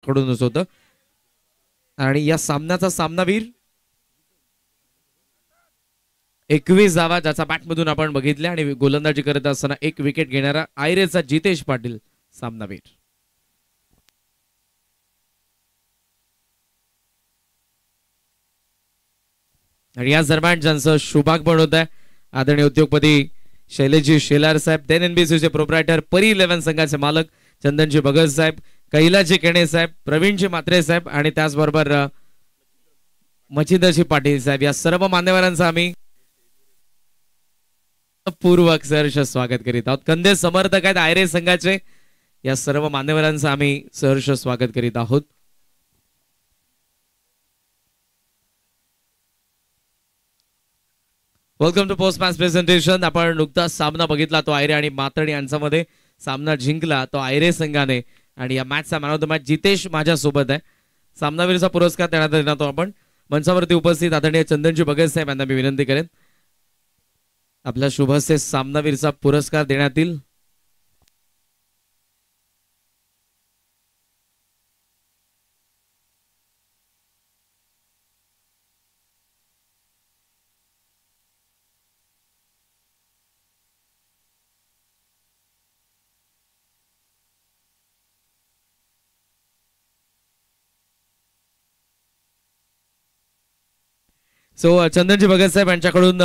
कडूनच होतं आणि या सामन्याचा सामनावीर 21 धावा ज्याचा बॅटमधून आपण बघितले आणि गोलंदाजी करत असताना एक विकेट घेणारा आयरेचा जितेश पाटील सामनावीर. आणि या दरम्यान ज्यांचं शुभागमन होत आहे आदरणीय उद्योगपती शैलेशजी शेलार साहेब, देन एनबीसीचे प्रोप्रायटर परी 11 संघाचे मालक चंदनजी भगत साहेब, कैलाजी केणे साहेब, प्रवीणजी मात्रे साहेब आणि त्याचबरोबर मच्छिंद्रजी पाटील साहेब या सर्व मान्यवरांचा आम्ही पूर्वक सहर्ष स्वागत करीत आहोत. कंदे समर्थक आहेत आयरे संघाचे, या सर्व मान्यवरांचं आम्ही सहर्ष स्वागत करीत आहोत. Welcome to post match presentation. आपण नुकताच सामना बघितला तो आयरे आणि मातण यांच्यामध्ये सामना जिंकला तो आयरे संघाने आणि या मॅचचा man of the match Jitesh माझ्यासोबत आहे. सामनावीरचा पुरस्कार देण्यात येणार तो आपण मंचावरती उपस्थित आदरणीय चंदनजी भगत साहेब यांना मी विनंती करेन आपल्या शुभ हस्ते सामनावीरचा पुरस्कार देण्यात येईल. सो चंदनजी भगत साहेब यांच्याकडून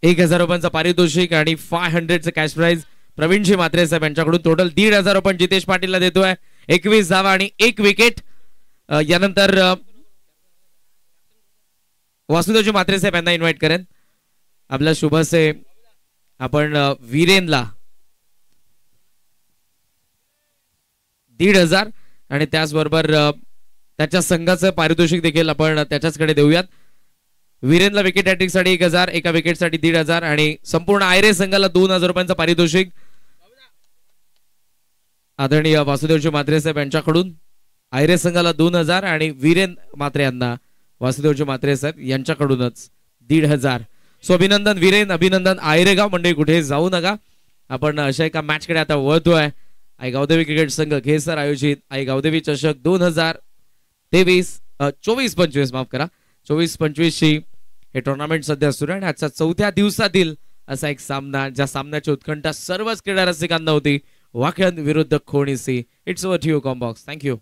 1000 रुपयांचा पारितोषिक आणि 500चं कॅश प्राइज प्रवीणजी मात्रे साहेब यांच्याकडून टोटल 1500 रुपये जितेश पाटीलला देतोय. 21 धावा आणि 1 विकेट. यानंतर वासुदेवजी मात्रे साहेब यांना इन्व्हाइट करेन आपल्या शुभसे आपण वीरेनला 1500 आणि त्याचबरोबर त्याच्या संघाचं पारितोषिक देखील आपण त्याच्याचकडे देऊयात. वीरेनला विकेट हॅट्रिक साठी 1000, एका विकेट साठी 1500 आणि संपूर्ण आयरे संघाला 2000 रुपयांचं पारितोषिक आदरणीय वासुदेवजी मात्रे साहेब यांच्याकडून आयरे संघाला 2000 आणि वीरेन मात्रे यांना वासुदेवजी मात्रे साहेब यांच्याकडूनच 1500. सो अभिनंदन वीरेन, अभिनंदन आयरेगाव मंडळी, कुठे जाऊ नका. आपण अशा एका मॅच कडे आता वळतोय. आई गावदेवी क्रिकेट संघ घेसर आयोजित आई गावदेवी चषक 2024-25 माफ करा 24-25 ची हे टुर्नामेंट सध्या सुरू आहे आणि आजच्या 4थ्या दिवसातील असा एक सामना ज्या सामन्याची उत्कंठा सर्वच क्रीडा रसिकांना होती. वाकण विरुद्ध खोणीसी. इट्स ओव्हर टू यू कॉम्बॉक्स. थँक्यू.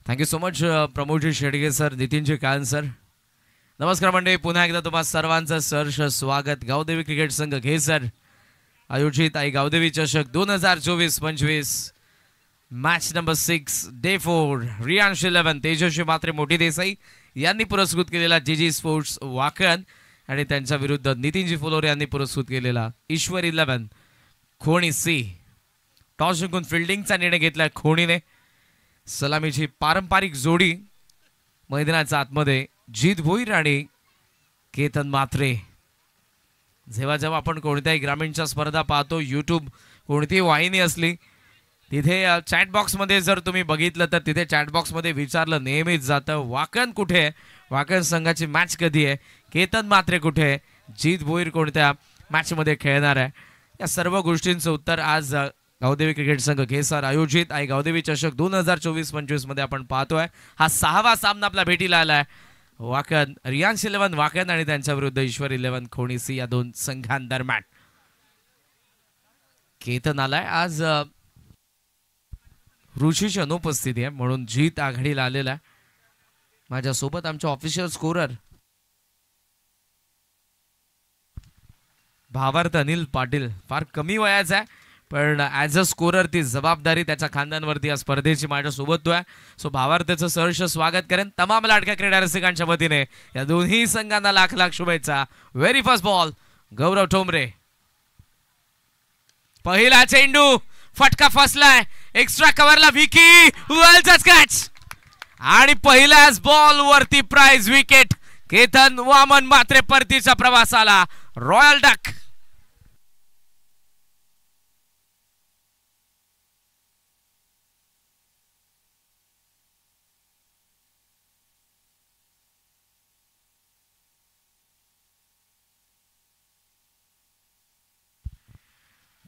थँक्यू सो मच प्रमोदजी शेडगे सर, नितीनजी काळन सर. नमस्कार मंडळी, पुन्हा एकदा तुम्हा सर्वांचं सहर्ष स्वागत. गावदेवी क्रिकेट संघ घेसर आयोजित आई गावदेवी चषक 2024-25 मॅच नंबर 6 डे 4 रियांश 11 तेजस्वी मात्रे मोठी देसाई यांनी पुरस्कृत केलेला जीजी स्पोर्ट्स वाकण आणि त्यांच्या विरुद्ध नितीनजी फुलोरे यांनी पुरस्कृत केलेला ईश्वर 11 खोणी सी. टॉस जिंकून फिल्डिंगचा निर्णय घेतलाय खोणीने. सलामीची पारंपरिक जोडी मैदानाच्या आतमध्ये जीत भोईर आणि केतन मात्रे. जेव्हा जेव्हा आपण कोणत्याही ग्रामीणच्या स्पर्धा पाहतो, यूट्यूब कोणतीही वाहिनी असली तिथे चॅट बॉक्समध्ये जर तुम्ही बघितलं तर तिथे चॅट बॉक्समध्ये विचारलं नेहमीच जातं वाकण कुठे आहे, वाकण संघाची मॅच कधी आहे, केतन मात्रे कुठे आहे, जीत भोईर कोणत्या मॅचमध्ये खेळणार आहे. या सर्व गोष्टींचं उत्तर आज गावदेवी क्रिकेट संघ घेसर आयोजित आई गावदेवी चषक 2024-25 मध्ये आपण पाहतोय. हा 6वा सामना आपल्या भेटीला आलाय. वाकण रियांश 11 वाकण आणि त्यांच्या विरुद्ध ईश्वर 11 खोणीसी या दोन संघांदरम्यान. केतन आलाय आज रुचीची अनुपस्थिती आहे म्हणून जीत आघाडीला आलेला. माझ्यासोबत आमचे ऑफिशियल स्कोरर भावार्थ अनिल पाटील. फार कमी वयाचा आहे पण ॲज अ स्कोरर ती जबाबदारी त्याच्या खांद्यांवरती या स्पर्धेची माझ्यासोबत तो आहे. सो भावार्थचं सहर्ष स्वागत करेन तमाम लाडक्या क्रीडा रसिकांच्या वतीने. या दोन्ही संघांना लाख लाख शुभेच्छा. व्हेरी फर्स्ट बॉल गौरव ठोंबरे. पहिला चेंडू फटका फसलाय. एक्स्ट्रा कव्हरला विकी वेल कॅच आणि पहिल्याच बॉल वरती प्राइज विकेट. केतन वामन मात्रे परतीचा प्रवासाला. रॉयल डक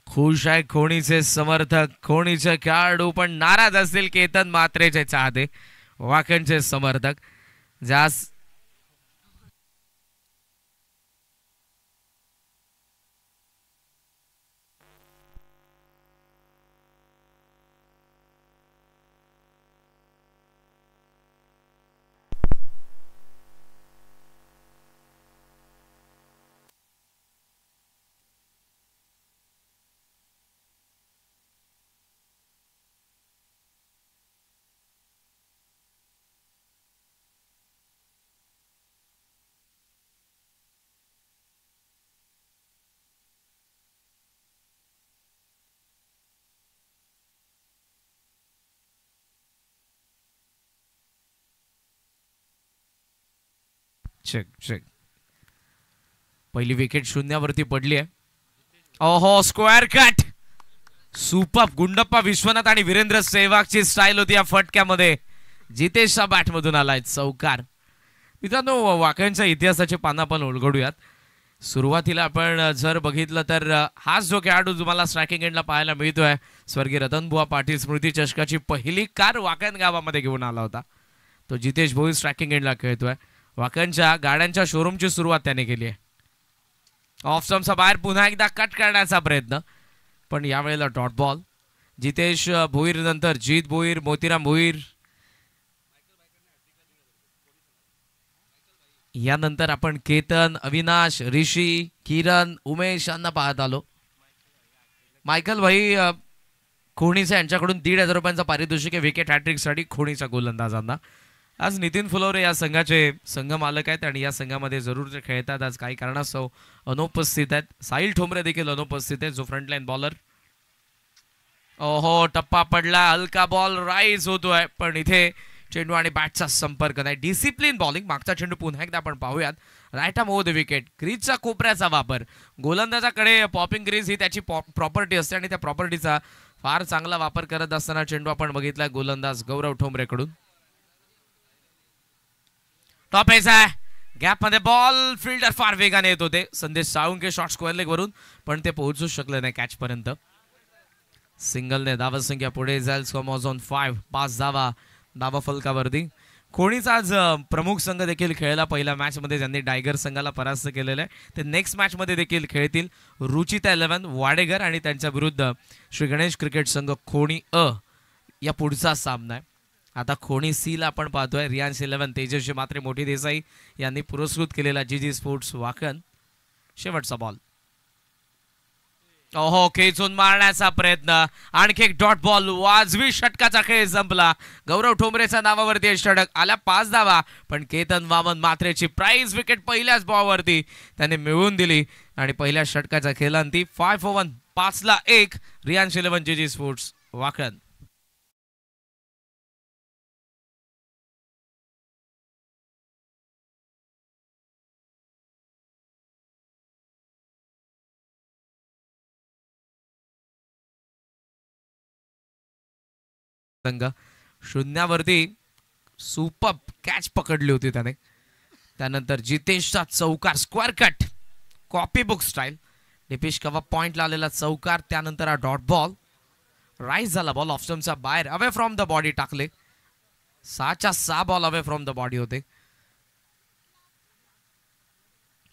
खुश आहे खोणीचे समर्थक, खोणीचे खेळाडू पण नाराज असतील केतन मात्रेचे चाहते, वाकणचे समर्थक. जास चेक चेक. पहिली विकेट शून्यावरती पडली आहे. ओहो square cut. Super. Gundappa Vishwanath आणि वीरेंद्र सेहवागची स्टाईल होती या फटक्यामध्ये. जितेशच्या बॅटमधून आलाय चौकार. मित्रांनो वाकणच्या इतिहासाचे पानं आपण उलगडूयात. सुरुवातीला आपण जर बघितलं तर हाच जो खेळाडू तुम्हाला स्ट्रायकिंग एंडला पाहायला मिळतोय स्वर्गीय रतनबुवा पाटील स्मृती चषकाची पहिली कार वाकण गावामध्ये घेऊन आला होता. तो जितेश भोई स्ट्रायकिंग एंडला खेळतोय. वाकणच्या गाड्यांच्या शोरूमची सुरुवात त्याने केली आहे. ऑफ स्टंपचा बाहेर पुन्हा एकदा कट करण्याचा प्रयत्न पण यावेळेला डॉट बॉल. जितेश भोईर नंतर जीत भोईर, मोतीराम भोईर, यानंतर आपण केतन, अविनाश, ऋषी, किरण, उमेश यांना पाहत आलो. मायकल भाई खोणीचा यांच्याकडून 1,500 रुपयांचा पारितोषिक आहे विकेट हॅट्रिकसाठी खोणीच्या गोलंदाजांना. आज नितीन फुलवरे या संघाचे संघ मालक आहेत आणि या संघामध्ये जरूर ते खेळतात. आज काही कारणास्तव अनुपस्थित आहेत. साहिल ठोंबरे देखील अनुपस्थित आहेत जो फ्रंटलाईन बॉलर. ओहो टप्पा पडला. हलका बॉल राईज होतोय पण इथे चेंडू आणि बॅटचा संपर्क नाही. Discipline bowling. मागचा चेंडू पुन्हा एकदा आपण पाहूयात. Right arm over the wicket. क्रीजचा कोपऱ्याचा वापर. गोलंदाजाकडे पॉपिंग क्रीज ही त्याची प्रॉपर्टी असते आणि त्या प्रॉपर्टीचा फार चांगला वापर करत असताना चेंडू आपण बघितला गोलंदाज गौरव ठोंबरेकडून. टॉप एज आहे. गॅप मध्ये बॉल. फिल्डर फार वेगाने येत होते. संदेश साळुंके शॉर्ट स्क्वेअर लेग वरून पण ते पोहोचू शकले नाही कॅच पर्यंत. सिंगलने धावा संख्या पुढे जाईल. Score on 5. 5 धावा धावा फलकावरती. खोणीचा आज प्रमुख संघ देखील खेळला. पहिल्या मॅच मध्ये त्यांनी डायगर संघाला परास्त केलेलं आहे. ते नेक्स्ट मॅच मध्ये देखील खेळतील. रुचिता 11 वाडेगर आणि त्यांच्या विरुद्ध श्री गणेश क्रिकेट संघ खोणी अ या पुढचा सामना आहे. आता खोणी सी ला आपण पाहतोय. रियांश 11 तेजस्वी मात्रे मोठी देसाई यांनी पुरस्कृत केलेला जीजी स्पोर्ट्स वाकण. शेवटचा बॉल. ओहो खेचून मारण्याचा प्रयत्न. आणखी एक डॉट बॉल. वाजवी षटकाचा खेळ संपला. गौरव ठोंबरेच्या नावावरती षटक आल्या. 5 धावा पण केतन वामन मात्रेची प्राइज विकेट पहिल्याच बॉलवरती त्याने मिळवून दिली आणि पहिल्या षटकाच्या खेळांती 5 for 1. 5 ला 1. रियांश 11 जीजी स्पोर्ट्स वाकण. संघ शून्यावरती सुपर कॅच पकडली होती त्याने. त्यानंतर जितेशचा चौकार. Square cut. Copy book style. Nipesh कवा पॉइंटला आलेला चौकार. त्यानंतर हा डॉट बॉल. राईज झाला बॉल. ऑफ स्टंपचा बाहेर अवे फ्रॉम द बॉडी टाकले. 6च्या 6 ball away from the body होते.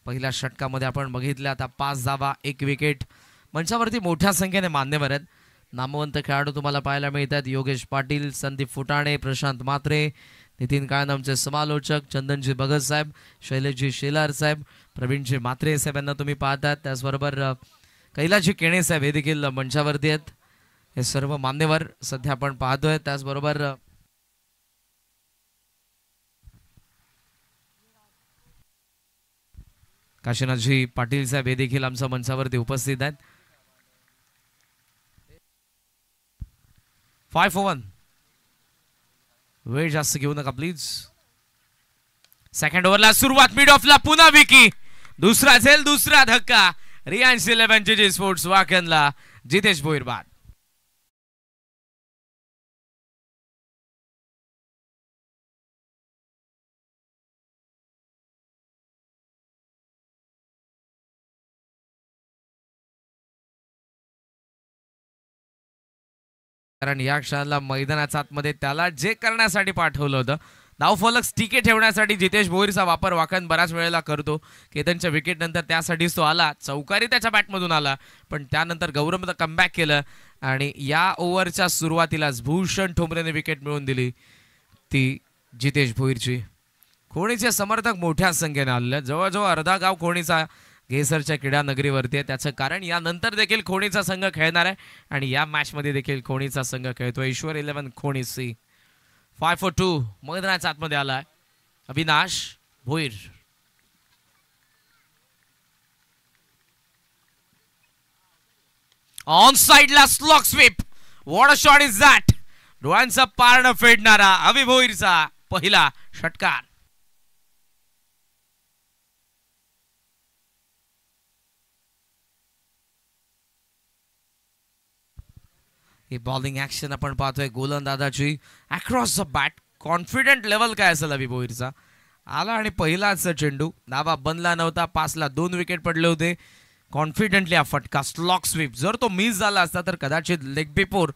पहिल्या षटकामध्ये आपण बघितले. आता 5 धावा 1 विकेट. मंचावरती मोठ्या संख्येने मान्यवर आहेत. नामवंत खेळाडू तुम्हाला पाहायला मिळतात. योगेश पाटील, संदीप फुटाणे, प्रशांत मात्रे, नितीन काळनामचे समालोचक, चंदनजी भगत साहेब, शैलेशजी शेलार साहेब, प्रवीणजी मात्रे साहेब यांना तुम्ही पाहतात. त्याचबरोबर कैलासजी केणे साहेब हे देखील मंचावरती आहेत. हे सर्व मान्यवर सध्या आपण पाहतोय. त्याचबरोबर काशीनाथजी पाटील साहेब हे देखील आमच्या मंचावरती उपस्थित आहेत. 5 for 1. वेळ जास्त घेऊ नका प्लीज. सेकंड ओव्हरला सुरुवात, मिड ऑफला पुन्हा विकी, दुसरा झेल, दुसरा धक्का. रिलायन्स 11 जेजे स्पोर्ट्स वाकणला जितेश भोईर बाद. कारण या क्षणाला मैदानाच्या आतमध्ये त्याला जे करण्यासाठी पाठवलं होतं, धावफलक स्टिके ठेवण्यासाठी जितेश भोईरचा वापर वाकण बऱ्याच वेळेला करतो. केतनच्या विकेट नंतर त्यासाठीच तो आला, चौकारी त्याच्या बॅटमधून आला, पण त्यानंतर गौरवनं कमबॅक केलं आणि या ओव्हरच्या सुरुवातीलाच भूषण ठोंबरेने विकेट मिळवून दिली ती जितेश भोईरची. कोणीचे समर्थक मोठ्या संख्येने आले, जवळजवळ अर्धा गाव कोणीचा घेसरच्या क्रीडा नगरीवरती आहे. त्याचं कारण यानंतर देखील खोणीचा संघ खेळणार आहे आणि या मॅच मध्ये देखील खोणीचा संघ खेळतो. ईश्वर 11 खोणी सी. 5 for 2 मैदानाच्या आतमध्ये आलाय अविनाश भोईर. ऑन साइडला slog sweep. What a shot is that. डोळ्यांचं पारणं फेडणारा अवि भोईरचा पहिला षटकार. ही बॉलिंग ऍक्शन आपण पाहतोय गोलंदाजाची across the bat. Confident level काय असेल अभि भोईरचा. आला आणि पहिलाच चेंडू, धावा बनला नव्हता, 5ला 2 विकेट पडले होते. कॉन्फिडेंटली हा फटका स्लॉक स्वीप. जर तो मिस झाला असता तर कदाचित लेग बिफोर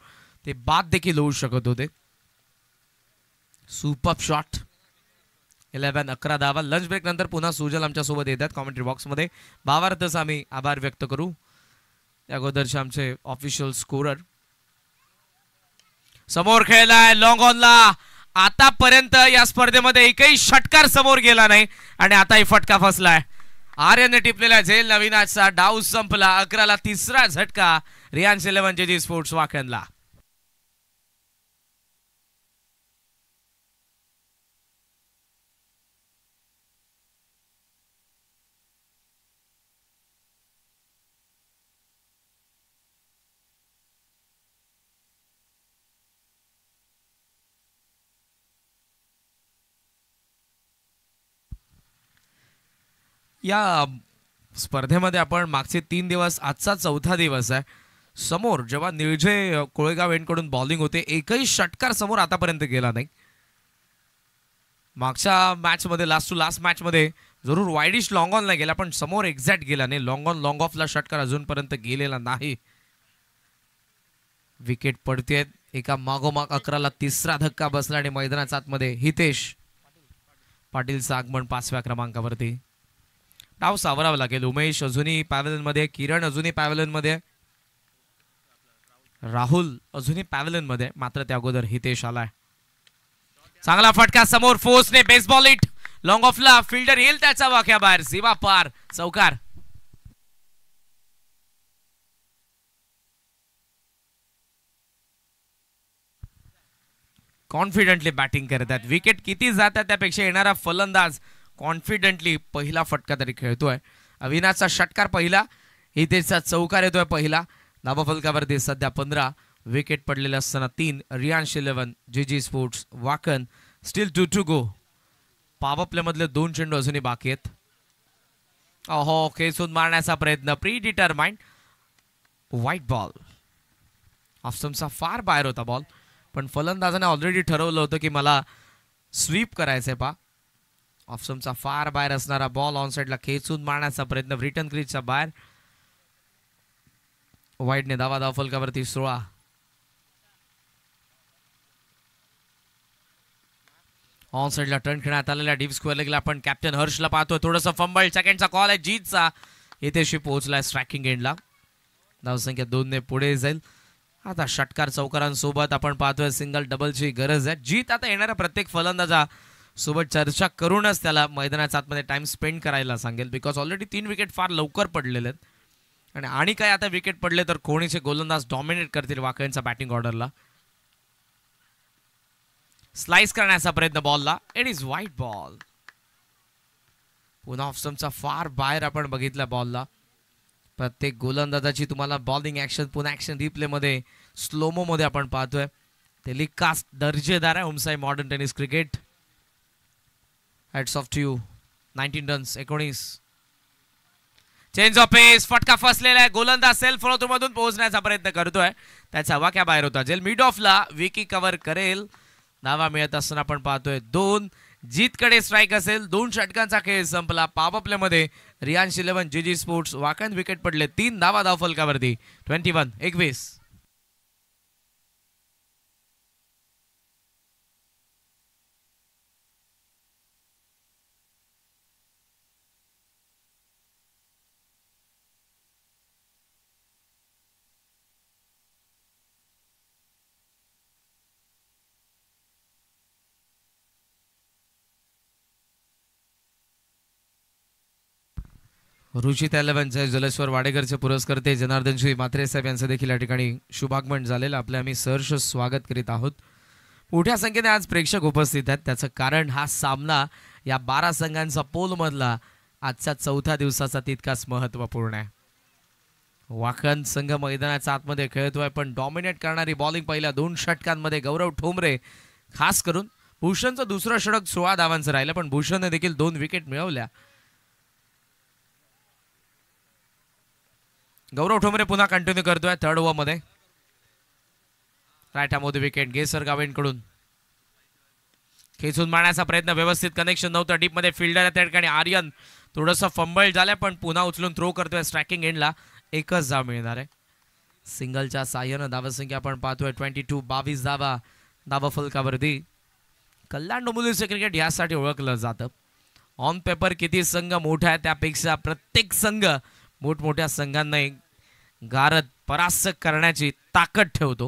ते बाद देखील होऊ शकत होते. Super shot. 11 धावा. लंच ब्रेक नंतर पुन्हा सुजल आमच्या सोबत येतात कॉमेंट्री बॉक्स मध्ये. भावार्थच आम्ही आभार व्यक्त करू. त्या अगोदरचे आमचे ऑफिशियल स्कोरर समोर खेळलाय लॉंग ऑनला. आतापर्यंत या स्पर्धेमध्ये एकही षटकार समोर गेला नाही आणि आताही फटका फसलाय. आर्यनने टिपलेला झेल. नवीनाचा डाव संपला. 11ला तिसरा झटका रिलायन्स 11 जेजे स्पोर्ट्स वाकणला. या स्पर्धेमध्ये आपण मागचे 3 दिवस, आजचा 4था दिवस आहे. समोर जेव्हा निर्जय कोळेगाव यांकडून बॉलिंग होते, एकही षटकार समोर आतापर्यंत गेला नाही. मागच्या मॅच मध्ये, लास्ट टू लास्ट मॅच मध्ये जरूर वाईडिश लॉंग ऑनला गेला, पण समोर एक्झॅक्ट गेला नाही. लॉंग ऑन लॉंग ऑफला षटकार अजूनपर्यंत गेलेला नाही. विकेट पडतेत एका मागोमाग. 11ला तिसरा धक्का बसला आणि मैदानाच्या आतमध्ये हितेश पाटीलचं आगमन 5व्या क्रमांकावरती. डाव सावरावा लागेल. उमेश अजूनही पॅव्हलियन मध्ये, किरण अजूनही पॅव्हलियन मध्ये, राहुल अजूनही पॅव्हलियन मध्ये, मात्र त्या अगोदर हितेश आलाय. चांगला फटका समोर फोर्सने. बेसबॉल हिट लॉंग ऑफला. फिल्डर येईल त्याचा वाक्या बाहेर. सीमा पार. चौकार. कॉन्फिडेंटली बॅटिंग करत आहेत. विकेट किती जातात त्यापेक्षा येणारा फलंदाज कॉन्फिडेंटली पहिला फटका तरी खेळतोय. अविनाशचा षटकार पहिला, हितेशचा चौकार येतोय पहिला. धावफलकावरती सध्या 15. विकेट पडलेले असताना 3. Reliance 11 JJ sports Wakan. Still 2 to go. Power play मधले 2 चेंडू अजूनही बाकी आहेत. ओहो, खेचून मारण्याचा प्रयत्न. Predetermined white ball. ऑफस्टम्पचा फार बाहेर होता बॉल, पण फलंदाजाने ऑलरेडी ठरवलं होतं की मला स्वीप करायचंय. पा ऑफस्टम्पचा फार बाहेर असणारा बॉल ऑन साइडला खेचून मारण्याचा प्रयत्न. रिटर्न क्रीजच्या बाहेर. वाईडने धावा फलकावरती 16. ऑन साइडला टर्न खेळण्यात आलेल्या डीप स्क्वेअर लेगला आपण कॅप्टन हर्षला पाहतोय. थोडंसं फंबल. सेकंडचा कॉल आहे जीतचा. इथेशी पोहोचलाय स्ट्रायकिंग एंडला. धावसंख्या 2 ने पुढे जाईल आता षटकार चौकारांसोबत आपण पाहतोय सिंगल डबलची गरज आहे. जीत आता येणाऱ्या प्रत्येक फलंदाजा सोबत चर्चा करूनच त्याला मैदानाच्या आतमध्ये टाइम स्पेंड करायला सांगेल. बिकॉज ऑलरेडी 3 विकेट फार लवकर पडलेले आहेत आणि काय आता विकेट पडले तर कोणीचे गोलंदाज डॉमिनेट करतील वाकयांचा बॅटिंग ऑर्डरला. स्लाइस करण्याचा प्रयत्न बॉलला. It is white ball. पुन्हा ऑफस्टंपचा फार बाहेर आपण बघितला बॉलला. प्रत्येक गोलंदाजाची तुम्हाला बॉलिंग ऍक्शन पुन्हा ऍक्शन रिप्ले मध्ये स्लोमो मध्ये आपण पाहतोय. टेलिकास्ट दर्जेदार आहे Omsai modern tennis cricket. Hats off to you. 19 runs 19. Change of pace. फटका फसलेला आहे. गोलंदाज सेल्फ फॉलो थ्रू मधून पोहोचण्याचा प्रयत्न करतोय. त्याचा वाक्या बाहेर होता. जेल मिड ऑफला विकी कव्हर करेल. धावा मिळत असताना आपण पाहतोय 2. जीतकडे स्ट्राईक असेल. 2 षटकांचा खेळ संपला. पॉवर प्ले मध्ये रियांश 11 जीजी स्पोर्ट्स वाकण विकेट पडले. 3 धावा धाव फलकावरती. 21-21. रुचित 11 जलेश्वर वाडेकरचे पुरस्कर्ते जनार्दन श्री मात्रे साहेब यांचं देखील या ठिकाणी शुभागमन झालेलं आपले आम्ही सहर्ष स्वागत करीत आहोत. मोठ्या संख्येने आज प्रेक्षक उपस्थित आहेत. त्याचं कारण हा सामना या 12 संघांचा पोल मधला आजच्या 4थ्या दिवसाचा तितकाच महत्त्वपूर्ण आहे. वाकण संघ मैदानाच्या आतमध्ये खेळतोय पण डॉमिनेट करणारी बॉलिंग पहिल्या 2 षटकांमध्ये गौरव ठोंबरे. खास करून भूषणचं दुसरं षटक 16 धावांचं राहिलं पण भूषणने देखील 2 विकेट मिळवल्या. गौरव ठोंबरे पुन्हा कंटिन्यू करतोय 3rd ओव्हर मध्ये. राईट हॅममध्ये विकेट गेसर गावेंकडून खेचून मारण्याचा प्रयत्न. व्यवस्थित कनेक्शन नव्हतं. डीप मध्ये फिल्डर त्या ठिकाणी आर्यन थोडंसं फंबल झालंय पण पुन्हा उचलून थ्रो करतोय. स्ट्रायकिंग एंडला 1च धाव मिळणार आहे. सिंगलच्या साह्यानं धावसंख्या आपण पाहतोय 22 धावा धावा फलकावरती. कल्याण डोंबिवलीचे क्रिकेट यासाठी ओळखलं जातं. ऑन पेपर किती संघ मोठा आहे त्यापेक्षा प्रत्येक संघ मोठमोठ्या संघांना गारद परास्त करण्याची ताकद ठेवतो.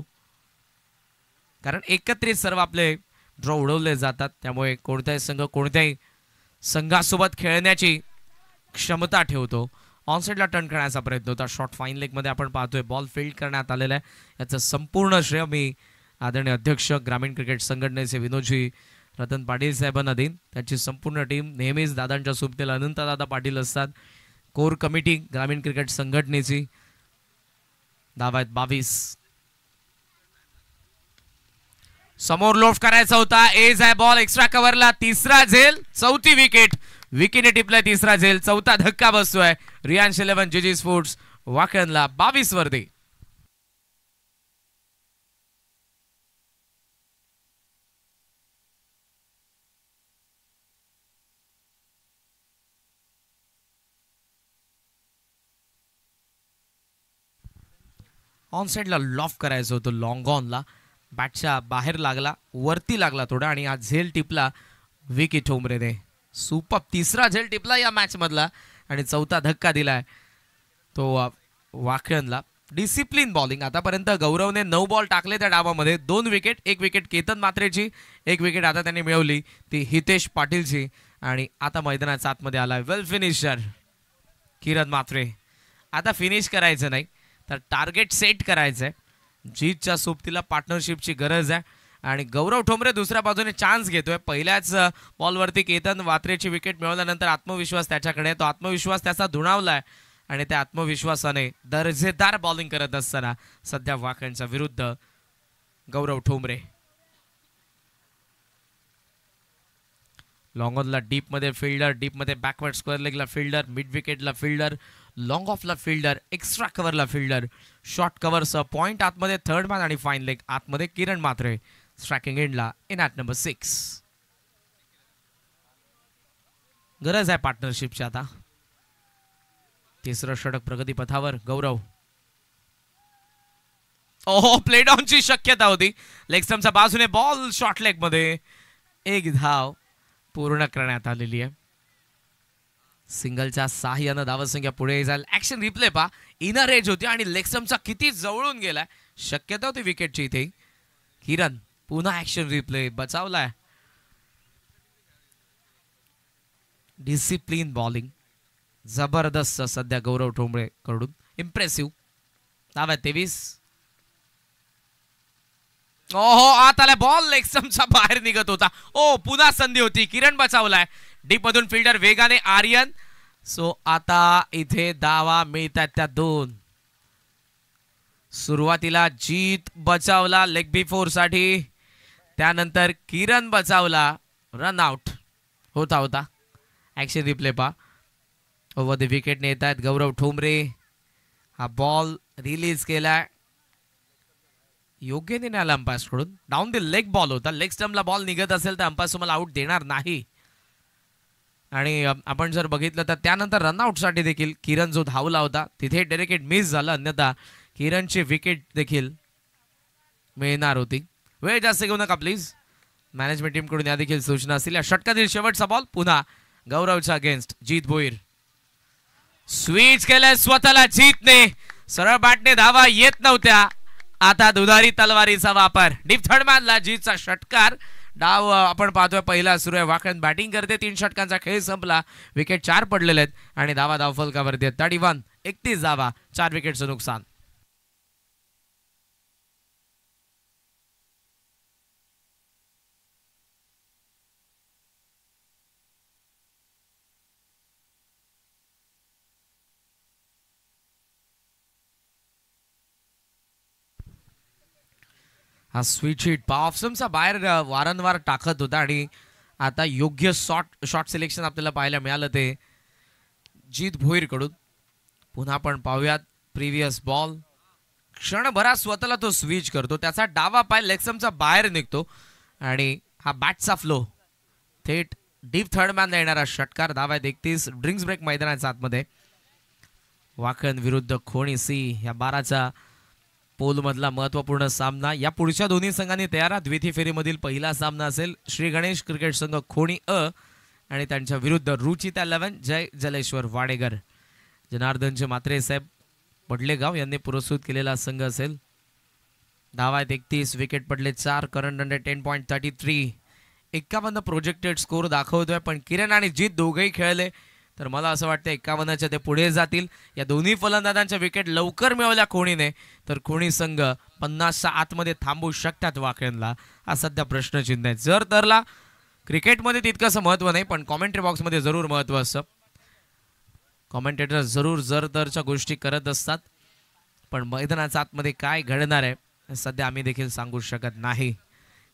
कारण एकत्रित सर्व आपले ड्रॉ उडवले जातात. त्यामुळे कोणताही संघ कोणत्याही संघासोबत खेळण्याची क्षमता ठेवतो. ऑनसाइडला टर्न करण्याचा प्रयत्न होता. शॉर्ट फाईन लेग मध्ये आपण पाहतोय बॉल फील्ड करण्यात आलेला आहे. याचं संपूर्ण श्रेय मी आदरणीय अध्यक्ष ग्रामीण क्रिकेट संघटनेचे विनोदजी रतन पाटील साहेबांना देईन. त्यांची संपूर्ण टीम नेहमीच दादांच्या सोबतीला अनंतदादा पाटील असतात. कोर कमिटी ग्रामीण क्रिकेट संघटनेची. धावा आहेत 22. समोर लोफ्ट करायचा होता. एज आहे बॉल एक्स्ट्रा कव्हरला. 3रा झेल 4थी विकेट. विकीने टिपलाय 3रा झेल. 4था धक्का बसतोय रियांश 11 जीजी स्पोर्ट्स वाकणला 22 वरती. ऑन साइडला लॉफ करायचं होतं. लॉंग ऑनला बॅटच्या बाहेर लागला. वरती लागला थोडा आणि हा झेल टिपला विकी ठोंबरेने. सुपर 3रा झेल टिपला या मॅच मधला आणि 4था धक्का दिलाय तो वाकणला. Discipline bowling. आतापर्यंत गौरवने 9 बॉल टाकले त्या डावामध्ये. 2 विकेट. 1 विकेट केतन मात्रेची. 1 विकेट आता त्यांनी मिळवली ती हितेश पाटीलची. आणि आता मैदानाच्या आतमध्ये आलाय वेल फिनिशर किरण मात्रे. आता फिनिश करायचं नाही तर टार्गेट सेट करायचंय. जीतच्या सोबतीला पार्टनरशिपची गरज आहे आणि गौरव ठोंबरे दुसऱ्या बाजूने चान्स घेतोय. पहिल्याच बॉलवरती केतन मात्रेची विकेट मिळवल्यानंतर आत्मविश्वास त्याच्याकडे. तो आत्मविश्वास त्याचा धुणावलाय आणि त्या आत्मविश्वासाने दर्जेदार बॉलिंग करत असताना सध्या वाकणच्या विरुद्ध गौरव ठोंबरे. लॉंग ऑनला डीप मध्ये फिल्डर. डीप मध्ये बॅकवर्ड स्क्वेअर लेगला फिल्डर. मिड विकेटला फिल्डर. लॉंग ऑफला फिल्डर. एक्स्ट्रा कव्हरला फिल्डर. शॉर्ट कव्हरसह पॉइंट आतमध्ये 3rd मॅन आणि फाईन लेग आतमध्ये किरण मात्रे. स्ट्रायकिंग एंडला इन ॲट नंबर 6. गरज आहे पार्टनरशिपची आता. 3रं षटक प्रगती पथावर गौरव. ओहो प्ले डाऊनची शक्यता होती. लेग स्टंपच्या बाजूने बॉल शॉर्ट लेग मध्ये. 1 धाव पूर्ण करण्यात आलेली आहे. सिंगलच्या साह्यानं धावसंख्या पुढे जाईल. ऍक्शन रिप्ले पा. इनर एज होती आणि लेग स्टंपचा किती जवळून गेलाय. शक्यता होती विकेटची इथे. किरण पुन्हा ऍक्शन रिप्ले बचावलाय. डिसिप्लिन बॉलिंग जबरदस्त सध्या गौरव ठोंबळे कडून. इम्प्रेसिव्ह. नाव आहे 23. ओहो आत आला बॉल. लेग स्टंपच्या बाहेर निघत होता. ओ पुन्हा संधी होती. किरण बचावलाय. डीप मधून फिल्डर वेगाने आर्यन. सो आता इथे धावा मिळतात त्या 2. सुरुवातीला जीत बचावला लेग बिफोर साठी. त्यानंतर किरण बचावला. रन आउट होता. ऍक्शन रिप्ले पा. ओव्हर द विकेट नेत आहेत गौरव ठोंबरे. हा बॉल रिलीज केलाय. योग्य नाही आला अंपायर कडून. डाऊन द लेग बॉल होता. लेग स्टंपला बॉल निघत असेल तर अंपायर तुम्हाला आउट देणार नाही. आणि आपण जर बघितलं तर त्यानंतर रनआउट साठी देखील किरण जो धावला होता तिथे डेरिकेट मिस झाला. अन्यथा किरणची विकेट देखील मिळणार होती. वेळ जास्त घेऊ नका प्लीज. मॅनेजमेंट टीम कडून या देखील सूचना असतील. या षटकातील शेवटचा बॉल पुन्हा गौरवच्या अगेन्स्ट जीत भोईर. स्विच केलंय स्वतःला जीतने. सरळ बॅटने धावा येत नव्हत्या. आता दुधारी तलवारीचा वापर. डीप थर्ड मॅनला जीतचा षटकार. डाव आपण पाहतोय पहिला सुरू आहे. वाकण बॅटिंग करते. 3 षटकांचा खेळ संपला. विकेट 4 पडलेले आहेत आणि धावा धावफलकावरती 31 धावा. 4 विकेटचं नुकसान. हा स्विच हिट ऑफसमचा बाहेर वारंवार टाकत होता आणि आता योग्य शॉट सिलेक्शन आपल्याला पाहायला मिळालं ते जीत भोईर कडून. पुन्हा आपण पाहूयात प्रिव्हियस बॉल. क्षणभरात स्वतःला तो स्विच करतो. त्याचा डावा पाय लेगस्टंपचा बाहेर निघतो आणि हा बॅटचा फ्लो थेट डीप थर्ड मॅन येणारा षटकार. धावा 31. ड्रिंक्स ब्रेक मैदानाच्या आतमध्ये. वाकण विरुद्ध खोणी सी या 12चा पोल मधला महत्वपूर्ण सामना. या पुढच्या दोन्ही संघांनी तयार. द्वितीय फेरीमधील पहिला सामना असेल श्री गणेश क्रिकेट संघ खोणी अ आणि त्यांच्या विरुद्ध रुचिता 11 जय जलेश्वर वाडेकर. जनार्दनचे मात्रे साहेब पडलेगाव यांनी पुरस्कृत केलेला संघ असेल. धावा 31. विकेट पडले 4. Current under 10.33. 51 प्रोजेक्टेड स्कोर दाखवतोय. पण किरण आणि जीत दोघेही खेळले तर मला असं वाटतं 51च्या ते पुढे जातील. या दोन्ही फलंदाजांच्या विकेट लवकर मिळवल्या खोणीने तर खोणी संघ 50च्या आतमध्ये थांबू शकतात वाकणला. हा सध्या प्रश्नचिन्ह आहे. जर तरला क्रिकेटमध्ये तितकंसं महत्व नाही पण कॉमेंट्री बॉक्समध्ये जरूर महत्व असतं. कॉमेंटेटर जरूर जर तरच्या गोष्टी करत असतात पण मैदानाच्या आतमध्ये काय घडणार आहे सध्या आम्ही देखील सांगू शकत नाही.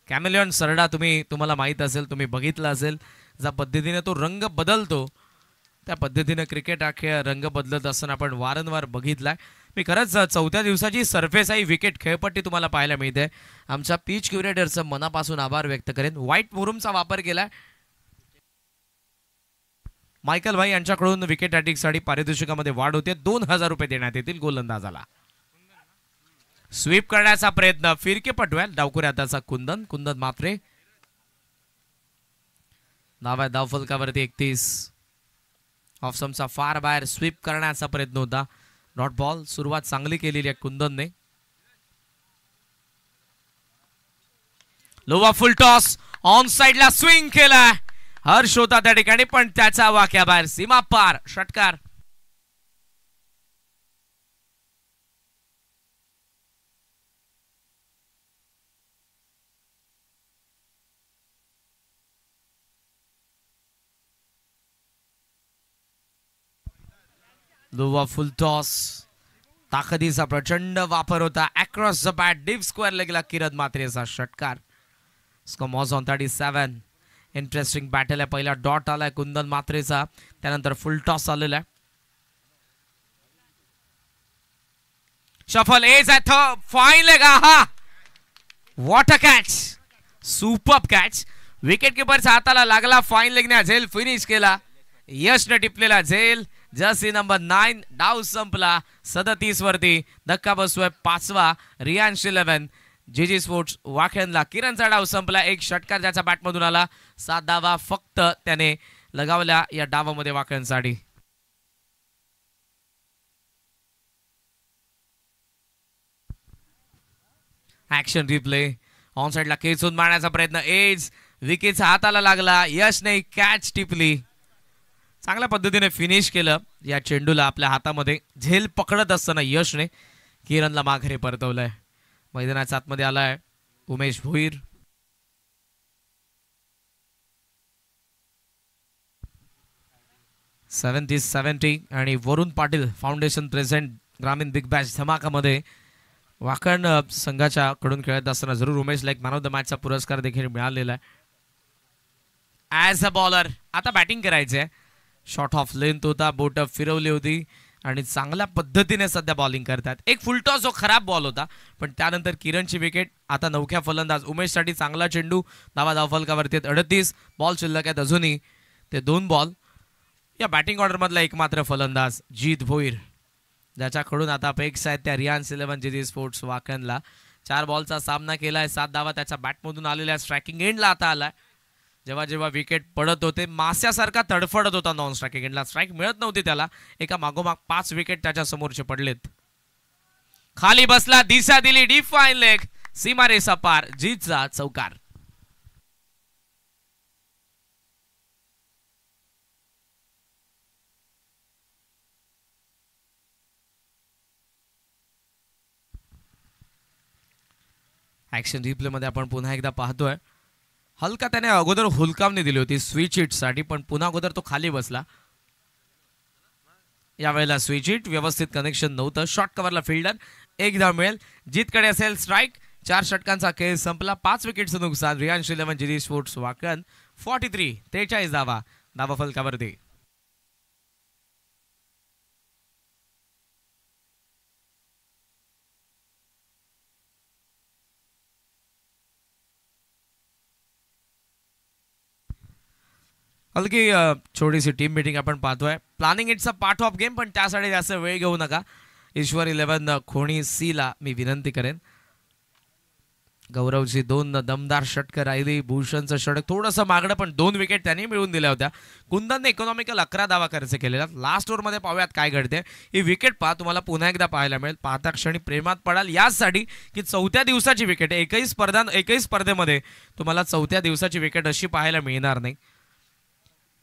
कॅमेलियन सरडा तुम्हाला माहित असेल, तुम्ही बघितला असेल ज्या पद्धतीने तो रंग बदलतो त्या पद्धतीने क्रिकेट अखेर रंग बदलत असताना आपण वारंवार बघितलाय. मी खरंच 4थ्या दिवसाची सरफेसाई विकेट खेळपट्टी तुम्हाला पाहायला मिळते. आमच्या पिच क्युरेटरचं मनापासून आभार व्यक्त करेन. व्हाईट मुरुमचा वापर केलाय. मायकल भाई यांच्याकडून विकेट साठी पारितोषिकामध्ये वाढ होते. 2000 रुपये देण्यात येतील गोलंदाजाला. स्वीप करण्याचा प्रयत्न फिरके पटवेल डावकुऱ्याचा कुंदन मात्रे. धाव आहे धावफलकावरती 31. ऑफसमचा फार बाहेर स्वीप करण्याचा प्रयत्न होता. Dot ball. सुरुवात चांगली केलेली आहे कुंदनने. लोवा फुल टॉस ऑन साइडला स्विंग केला. हर्ष होता त्या ठिकाणी पण त्याचा वाक्या बाहेर सीमा पार. षटकार. लोवा फुल टॉस. ताकदीचा प्रचंड वापर होता. Across the bat deep square लेगला किरण मात्रेचा षटकार. स्कोमॉज ऑन 37. इंटरेस्टिंग बॅटल आहे. पहिला डॉट आलाय कुंदन मात्रेचा. त्यानंतर फुल टॉस आलेला आहे. Shuffle edge at fine leg. हा what a catch. Super catch. Wicket किपरच्या हाताला लागला. फाईन लेगने झेल फिनिश केला. यशने टिपलेला झेल. Jersey number 9. डाव संपला 37 वरती. धक्का बसतोय 5वा. रियांश 11 जीजी स्पोर्ट्स वाखेनला. किरणचा डाव संपला. एक षटकार ज्याच्या बॅटमधून आला. 7 धावा फक्त त्याने लगावल्या या डावामध्ये वाखेनसाठी. ऍक्शन रिप्ले ऑन साइडला खेचून मारण्याचा प्रयत्न एज विकेटचा हाताला लागला यश नाही कॅच टिपली चांगल्या पद्धतीने फिनिश केलं या चेंडूला आपल्या हातामध्ये झेल पकडत असताना यशने किरणला माघारी परतवलंय मैदानाच्या आतमध्ये आलाय उमेश भोईर 70 आणि वरुण पाटील फाउंडेशन प्रेझेंट ग्रामीण बिग बॅश धमाकामध्ये वाकण संघाच्या कडून खेळत असताना जरूर उमेशला एक मॅन ऑफ द मॅचचा पुरस्कार देखील मिळालेला आहे ॲज अ बॉलर आता बॅटिंग करायची आहे शॉर्ट ऑफ लेंथ होता बोट फिरवली होती आणि चांगल्या पद्धतीने सध्या बॉलिंग करतात एक फुलटॉस जो खराब बॉल होता पण त्यानंतर किरणची विकेट आता नवख्या फलंदाज उमेशसाठी चांगला चेंडू धावफलकावरती 38 बॉल शिल्लक आहेत अजूनही ते 2 बॉल या बॅटिंग ऑर्डर मधला एकमात्र फलंदाज जीत भोईर ज्याच्याकडून आता अपेक्षा आहेत त्या रियांस 11 जीजी स्पोर्ट्स वाकणला 4 बॉलचा सामना केलाय 7 धावा त्याच्या बॅटमधून आलेल्या स्ट्रायकिंग एंडला आता आलाय जेव्हा जेव्हा विकेट पडत होते मास्यासारखा तडफडत होता नॉन स्ट्रायकिंग एंडला स्ट्राइक मिळत नव्हती त्याला एका मागोमाग 5 विकेट त्याच्या समोरचे पडलेत खाली बसला दिशा दिली डीप फाईन लेग सीमारेषा पार जीतचा चौकार ऍक्शन रिप्ले मध्ये आपण पुन्हा एकदा पाहतोय हलका त्याने अगोदर हुलकावणी दिली होती स्विच हिट साठी पण पुन्हा अगोदर तो खाली बसला यावेळेला स्विच हिट व्यवस्थित कनेक्शन नव्हतं शॉर्ट कव्हरला फिल्डर एक धाव मिळेल जीतकडे असेल स्ट्राइक 4 षटकांचा खेळ संपला 5 विकेटचं नुकसान रियांश 11 जीजी स्पोर्ट्स वाकण 43 धावा फलकावरती हलकी छोटीशी टीम मीटिंग आपण पाहतोय planning it's a part of game पण त्यासाठी जास्त वेळ घेऊ नका ईश्वर 11 खोणी सी ला मी विनंती करेन गौरवची 2 दमदार षटकं राहिली भूषणचं षटक थोडंसं मागणं पण 2 विकेट त्यांनी मिळवून दिल्या होत्या कुंदनने इकॉनॉमिकल 11 धावा खर्च केलेला लास्ट ओव्हरमध्ये पाहूयात काय घडते ही विकेट पहा तुम्हाला पुन्हा एकदा पाहायला मिळेल पाहता क्षणी प्रेमात पडाल यासाठी की 4थ्या दिवसाची विकेट एकही स्पर्धेमध्ये तुम्हाला 4थ्या दिवसाची विकेट अशी पाहायला मिळणार नाही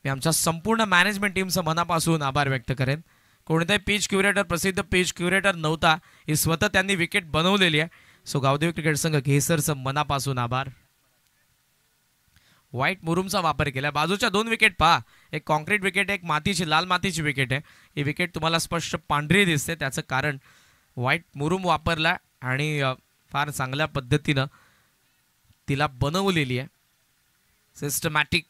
मी आमच्या संपूर्ण मॅनेजमेंट टीमचं मनापासून आभार व्यक्त करेन कोणताही पिच क्युरेटर प्रसिद्ध पिच क्युरेटर नव्हता ही स्वतः त्यांनी विकेट बनवलेली आहे सो गावदेवी क्रिकेट संघ घेसरचं मनापासून आभार व्हाईट मुरुमचा वापर केला बाजूच्या 2 विकेट पहा एक कॉन्क्रीट विकेट एक मातीची लाल मातीची विकेट आहे ही विकेट तुम्हाला स्पष्ट पांढरी दिसते त्याचं कारण व्हाईट मुरुम वापरला आणि फार चांगल्या पद्धतीनं तिला बनवलेली आहे सिस्टमॅटिक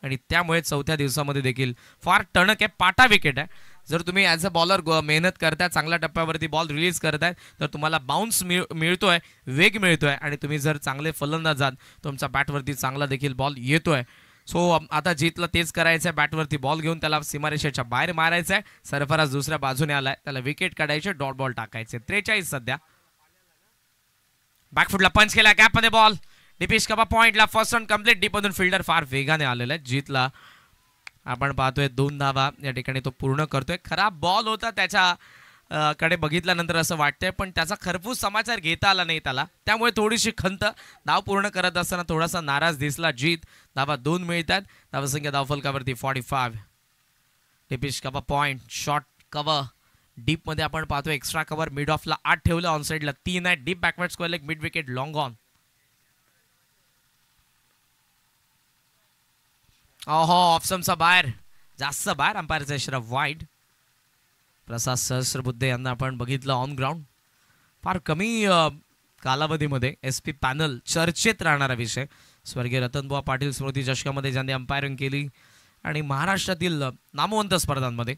आणि त्यामुळे 4थ्या दिवसामध्ये देखील फार टणक आहे पाटा विकेट आहे जर तुम्ही ॲज अ बॉलर मेहनत करताय चांगल्या टप्प्यावरती बॉल रिलीज करताय तर तुम्हाला बाउन्स मिळतोय वेग मिळतोय आणि तुम्ही जर चांगले फलंदाज आहात तुमच्या बॅटवरती चांगला देखील बॉल येतोय सो आता जीतला तेच करायचं आहे बॅटवरती बॉल घेऊन त्याला सीमारेषेच्या बाहेर मारायचं आहे सरफराज दुसऱ्या बाजूने आलाय त्याला विकेट काढायचे डॉट बॉल टाकायचे 43 सध्या बॅकफुटला पंच केला गॅपमध्ये बॉल दीपेश कबा पॉइंटला फर्स्ट रन कंप्लीट डीप मधून फिल्डर फार वेगाने आलेला आहे जीतला आपण पाहतोय 2 धावा या ठिकाणी तो पूर्ण करतोय खराब बॉल होता त्याच्या कडे बघितल्यानंतर असं वाटतंय पण त्याचा खरपूस समाचार घेता आला नाही त्याला त्यामुळे थोडीशी खंत धाव पूर्ण करत असताना थोडासा नाराज दिसला जीत धावा 2 मिळतात धावसंख्या धावफलकावरती 45 दीपेश कबा पॉइंट शॉर्ट कव्हर डीप मध्ये आपण पाहतोय एक्स्ट्रा कव्हर मिड ऑफला 8 ठेवलं ऑन साइडला 3 आहे deep backward square leg mid wicket long on ओहो ऑप्शनचा बाहेर जास्त बाहेर अंपायरचा इशारा वाईड प्रसाद सहस्रबुद्धे यांना आपण बघितलं ऑन ग्राउंड फार कमी कालावधीमध्ये SP पॅनल चर्चेत राहणारा विषय स्वर्गीय रतनबुवा पाटील स्मृती चषकामध्ये ज्यांनी अंपायरिंग केली आणि महाराष्ट्रातील नामवंत स्पर्धांमध्ये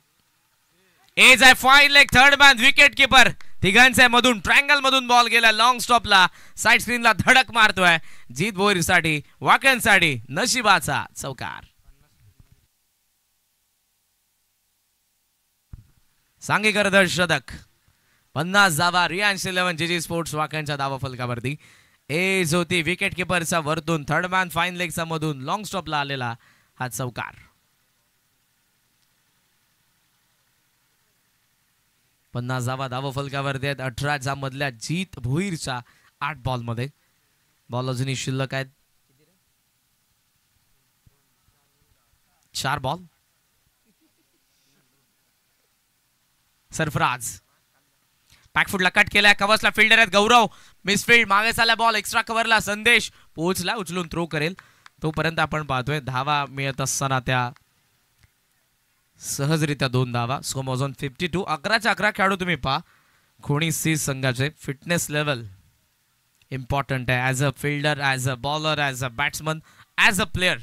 एज आहे fine leg third man wicket keeper तिघांच्या मधून ट्रायंगल मधून बॉल गेला लॉंग स्टॉपला साइड स्क्रीनला धडक मारतोय जीत भोईरसाठी वाकणसाठी नशिबाचा चौकार सांघिक अर्धशतक 50 धावा रियांश 11 जीजी स्पोर्ट्स वाकणच्या धावा फलकावरती एज होती विकेट कीपरचा वरतून थर्ड मॅन फाईन लेगचा मधून लॉंग स्टॉपला आलेला हा चौकार 50 धावा धावा फलकावरती आहेत 18 मधल्या जीत भोईरच्या 8 बॉलमध्ये. बॉल अजूनही शिल्लक आहेत. 4 बॉल. सरफराज बॅकफुटला कट केलाय. कव्हर्सला फिल्डर आहेत गौरव. मिसफिल्ड. मागे चालला बॉल. एक्स्ट्रा कव्हरला संदेश पोहोचला. उचलून थ्रो करेल. तोपर्यंत आपण पाहतोय धावा मिळत असताना त्या सहजरित्या 2 धावा. स्कोमॉझॉन 52. 11च्या 11 खेळाडू तुम्ही पहा. खोणी सी संघाचे फिटनेस लेवल इम्पॉर्टंट आहे. As a fielder, as a bowler, as a batsman, as a player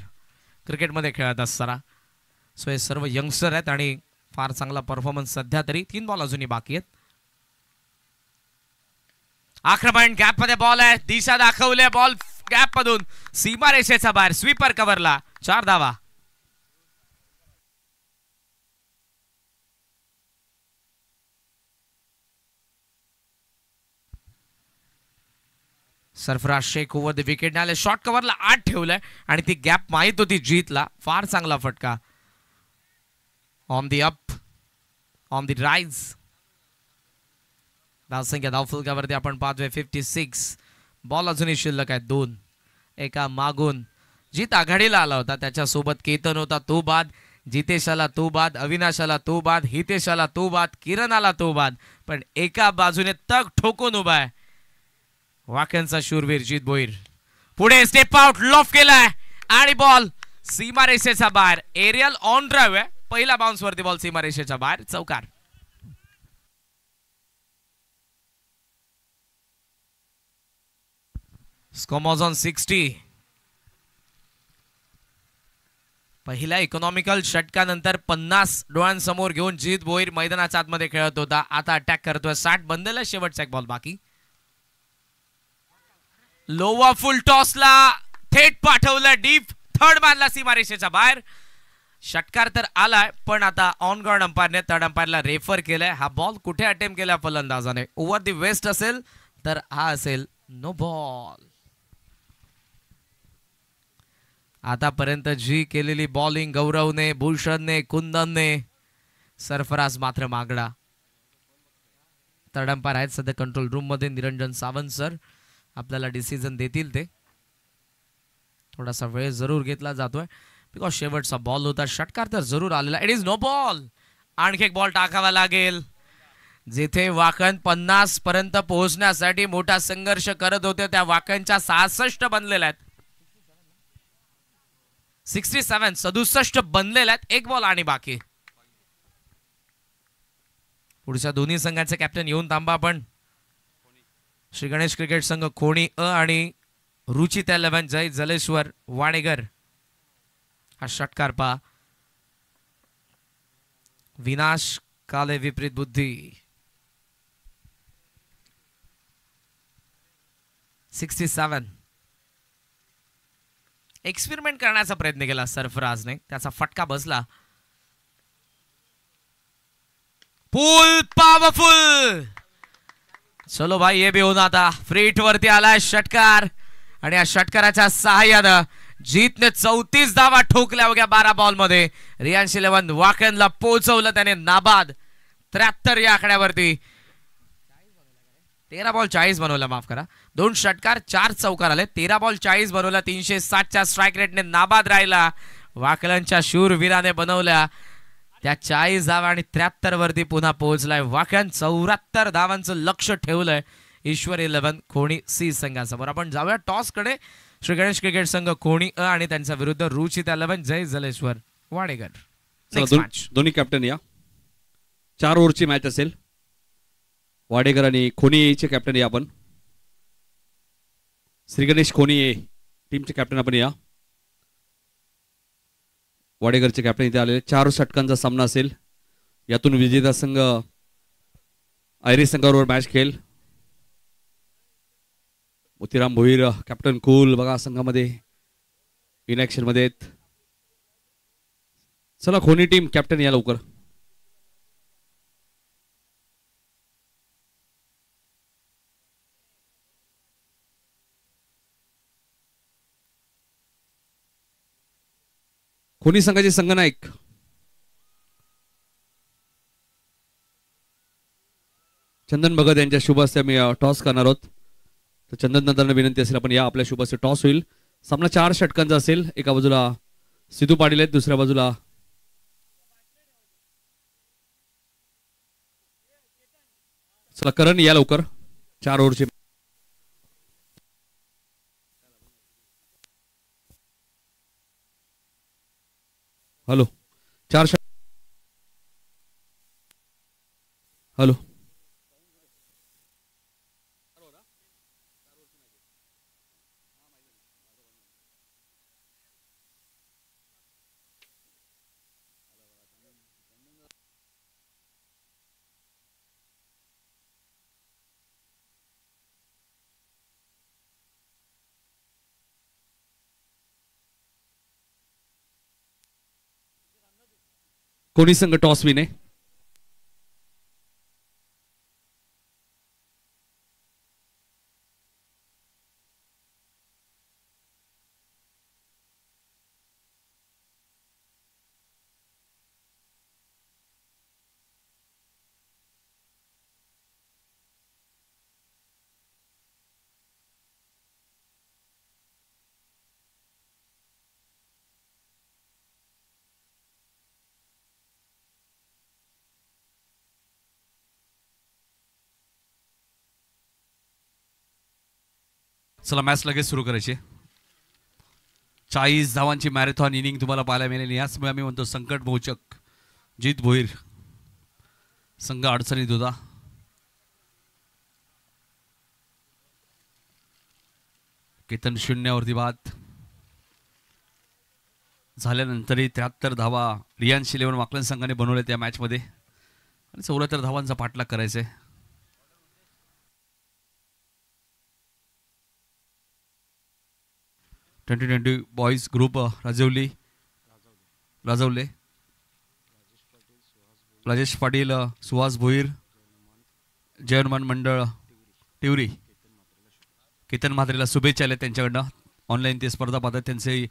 क्रिकेटमध्ये खेळत असताना. सो हे सर्व यंगस्टर आहेत आणि फार चांगला परफॉर्मन्स सध्या तरी. 3 बॉल अजूनही बाकी आहेत. आक्रमण गॅप मध्ये बॉल आहे. दिशा दाखवले. बॉल गॅप मधून सीमा रेषेचा बाहेर. स्वीपर कव्हरला. 4 धावा. Sarfaraz Shaikh over the wicket आले. शॉर्ट कव्हरला 8 ठेवलंय आणि ती गॅप माहित होती जीतला. फार चांगला फटका. On the up, on the rise. धावसंख्या धावफलकावरती आपण पाहतोय 56. बॉल अजूनही शिल्लक आहेत 2. एका मागून जीत आघाडीला आला होता. त्याच्यासोबत केतन होता तो बाद. जितेश आला तो बाद. अविनाश आला तो बाद. हितेश आला तो बाद. किरण आला तो बाद. पण एका बाजूने तग ठोकून उभा आहे वाकणचा शूरवीर जित भोईर. पुढे स्टेप आउट. लॉफ केलाय आणि बॉल सीमा रेषेच्या बाहेर. एरियल ऑन ड्राइव्ह आहे. पहिला बाउन्स वरती बॉल सीमा रेषेच्या बाहेर. चौकार. स्कोमॉझॉन 60. पहिल्या इकॉनॉमिकल षटकानंतर 50 डोळ्यांसमोर घेऊन जित भोईर मैदानाच्या आतमध्ये खेळत होता. आता अटॅक करतोय. 60 बनलेला. शेवटचा एक बॉल बाकी. लोवा फुल टॉसला थेट पाठवलं डीप. थर्ड मारला सीमा रेषेच्या बाहेर. षटकार तर आलाय पण आता ऑन ग्राउंड अंपायरने थर्ड अंपायरला रेफर केलाय. हा बॉल कुठे अटेम्प्ट केला फलंदाजाने. ओव्हर दी वेस्ट असेल तर हा असेल नो बॉल. आतापर्यंत जी केलेली बॉलिंग गौरवने, भूषणने, कुंदनने, सरफराज मात्र मागडा. थर्ड अंपायर आहेत सध्या कंट्रोल रूम मध्ये निरंजन सावंत सर. आपल्याला डिसिजन देतील ते. थोडासा वेळ जरूर घेतला जातोय बिकॉज शेवटचा बॉल होता. षटकार तर जरूर आलेला. It is no ball. आणखी एक बॉल टाकावा लागेल. जिथे वाकण 50 पर्यंत पोहोचण्यासाठी मोठा संघर्ष करत होते त्या वाकणच्या 66 बनलेल्या आहेत. 67 बनलेल्या आहेत. एक बॉल आणि बाकी. पुढच्या दोन्ही संघाचे कॅप्टन येऊन थांबा. आपण श्री गणेश क्रिकेट संघ खोणी अ आणि रुचित 11 जय जलेश्वर वाडेगर. हा षटकार पा. विनाश काले विपरीत बुद्धी. 67. एक्सपेरिमेंट करण्याचा प्रयत्न केला सरफराजने. त्याचा फटका बसला. Full powerful. चलो भाई ये भी होना था. फ्रीट वरती आलाय षटकार आणि या षटकाराच्या सहाय्यानं जीतने 34 धावा ठोकल्या अवघ्या 12 बॉल मध्ये. रियांश 11 वाकणला पोहोचवलं त्याने नाबाद. 73 या आकड्यावरती. 13 बॉल 40 बनवला. माफ करा. 2 षटकार 4 चौकार आले. 13 बॉल 40 बनवला. 360च्या स्ट्राईक रेटने नाबाद राहिला. वाकणच्या शूरवीराने बनवल्या त्या 40 धावा आणि 73 वरती पुन्हा पोहोचलाय वाकण. 74 धावांचं लक्ष ठेवलंय ईश्वर 11 खोणी सी संघासमोर. आपण जाऊया टॉस कडे. श्री गणेश क्रिकेट संघ खोणी अ आणि त्यांच्या विरुद्ध रुचित 11 जय जलेश्वर वाडेगर. दोन्ही कॅप्टन या. 4 ओव्हरची मॅच असेल. वाडेकर आणि खोनीचे कॅप्टन या. आपण श्री गणेश खोनी टीमचे कॅप्टन आपण या. वाडेकरचे कॅप्टन इथे आलेले. 4 षटकांचा सामना असेल. यातून विजेता संघ आयरिश संघाबरोबर मॅच खेळ. मोतीराम भोईर कॅप्टन कूल बघा संघामध्ये इनॅक्शन मध्ये आहेत. चला खोनी टीम कॅप्टन या लवकर. खोनी संघाचे संघनायक चंदन भगत यांच्या शुभ हस्ते मी टॉस करणार आहोत. तर चंदन नंदरला विनंती असेल आपण या आपल्या शुभाचे टॉस होईल. सामना 4 षटकांचा असेल. एका बाजूला सिद्धू पाटील आहेत, दुसऱ्या बाजूला चला करण या लवकर. 4 ओव्हरचे हॅलो 4 हॅलो कोणी संघ टॉस विने. चला मॅच लगेच सुरू करायची. 40 धावांची मॅरेथॉन इनिंग तुम्हाला पाहायला मिळेल. याचमुळे आम्ही म्हणतो संकट मोचक जीत भोईर संघ अडचणीत होता. केतन 0वरती बाद झाल्यानंतरही 73 धावा रियांश 11 वाकलन संघाने बनवल्या त्या मॅचमध्ये आणि 74 धावांचा पाठलाग करायचा आहे. T20 बॉयज ग्रुप राजवले राजेश पाटील सुहास भोईर जयहनुमान मंडळ टिवरी केतन म्हात्रेला शुभेच्छा आल्या त्यांच्याकडनं. ऑनलाईन ते स्पर्धा पाहतात त्यांचे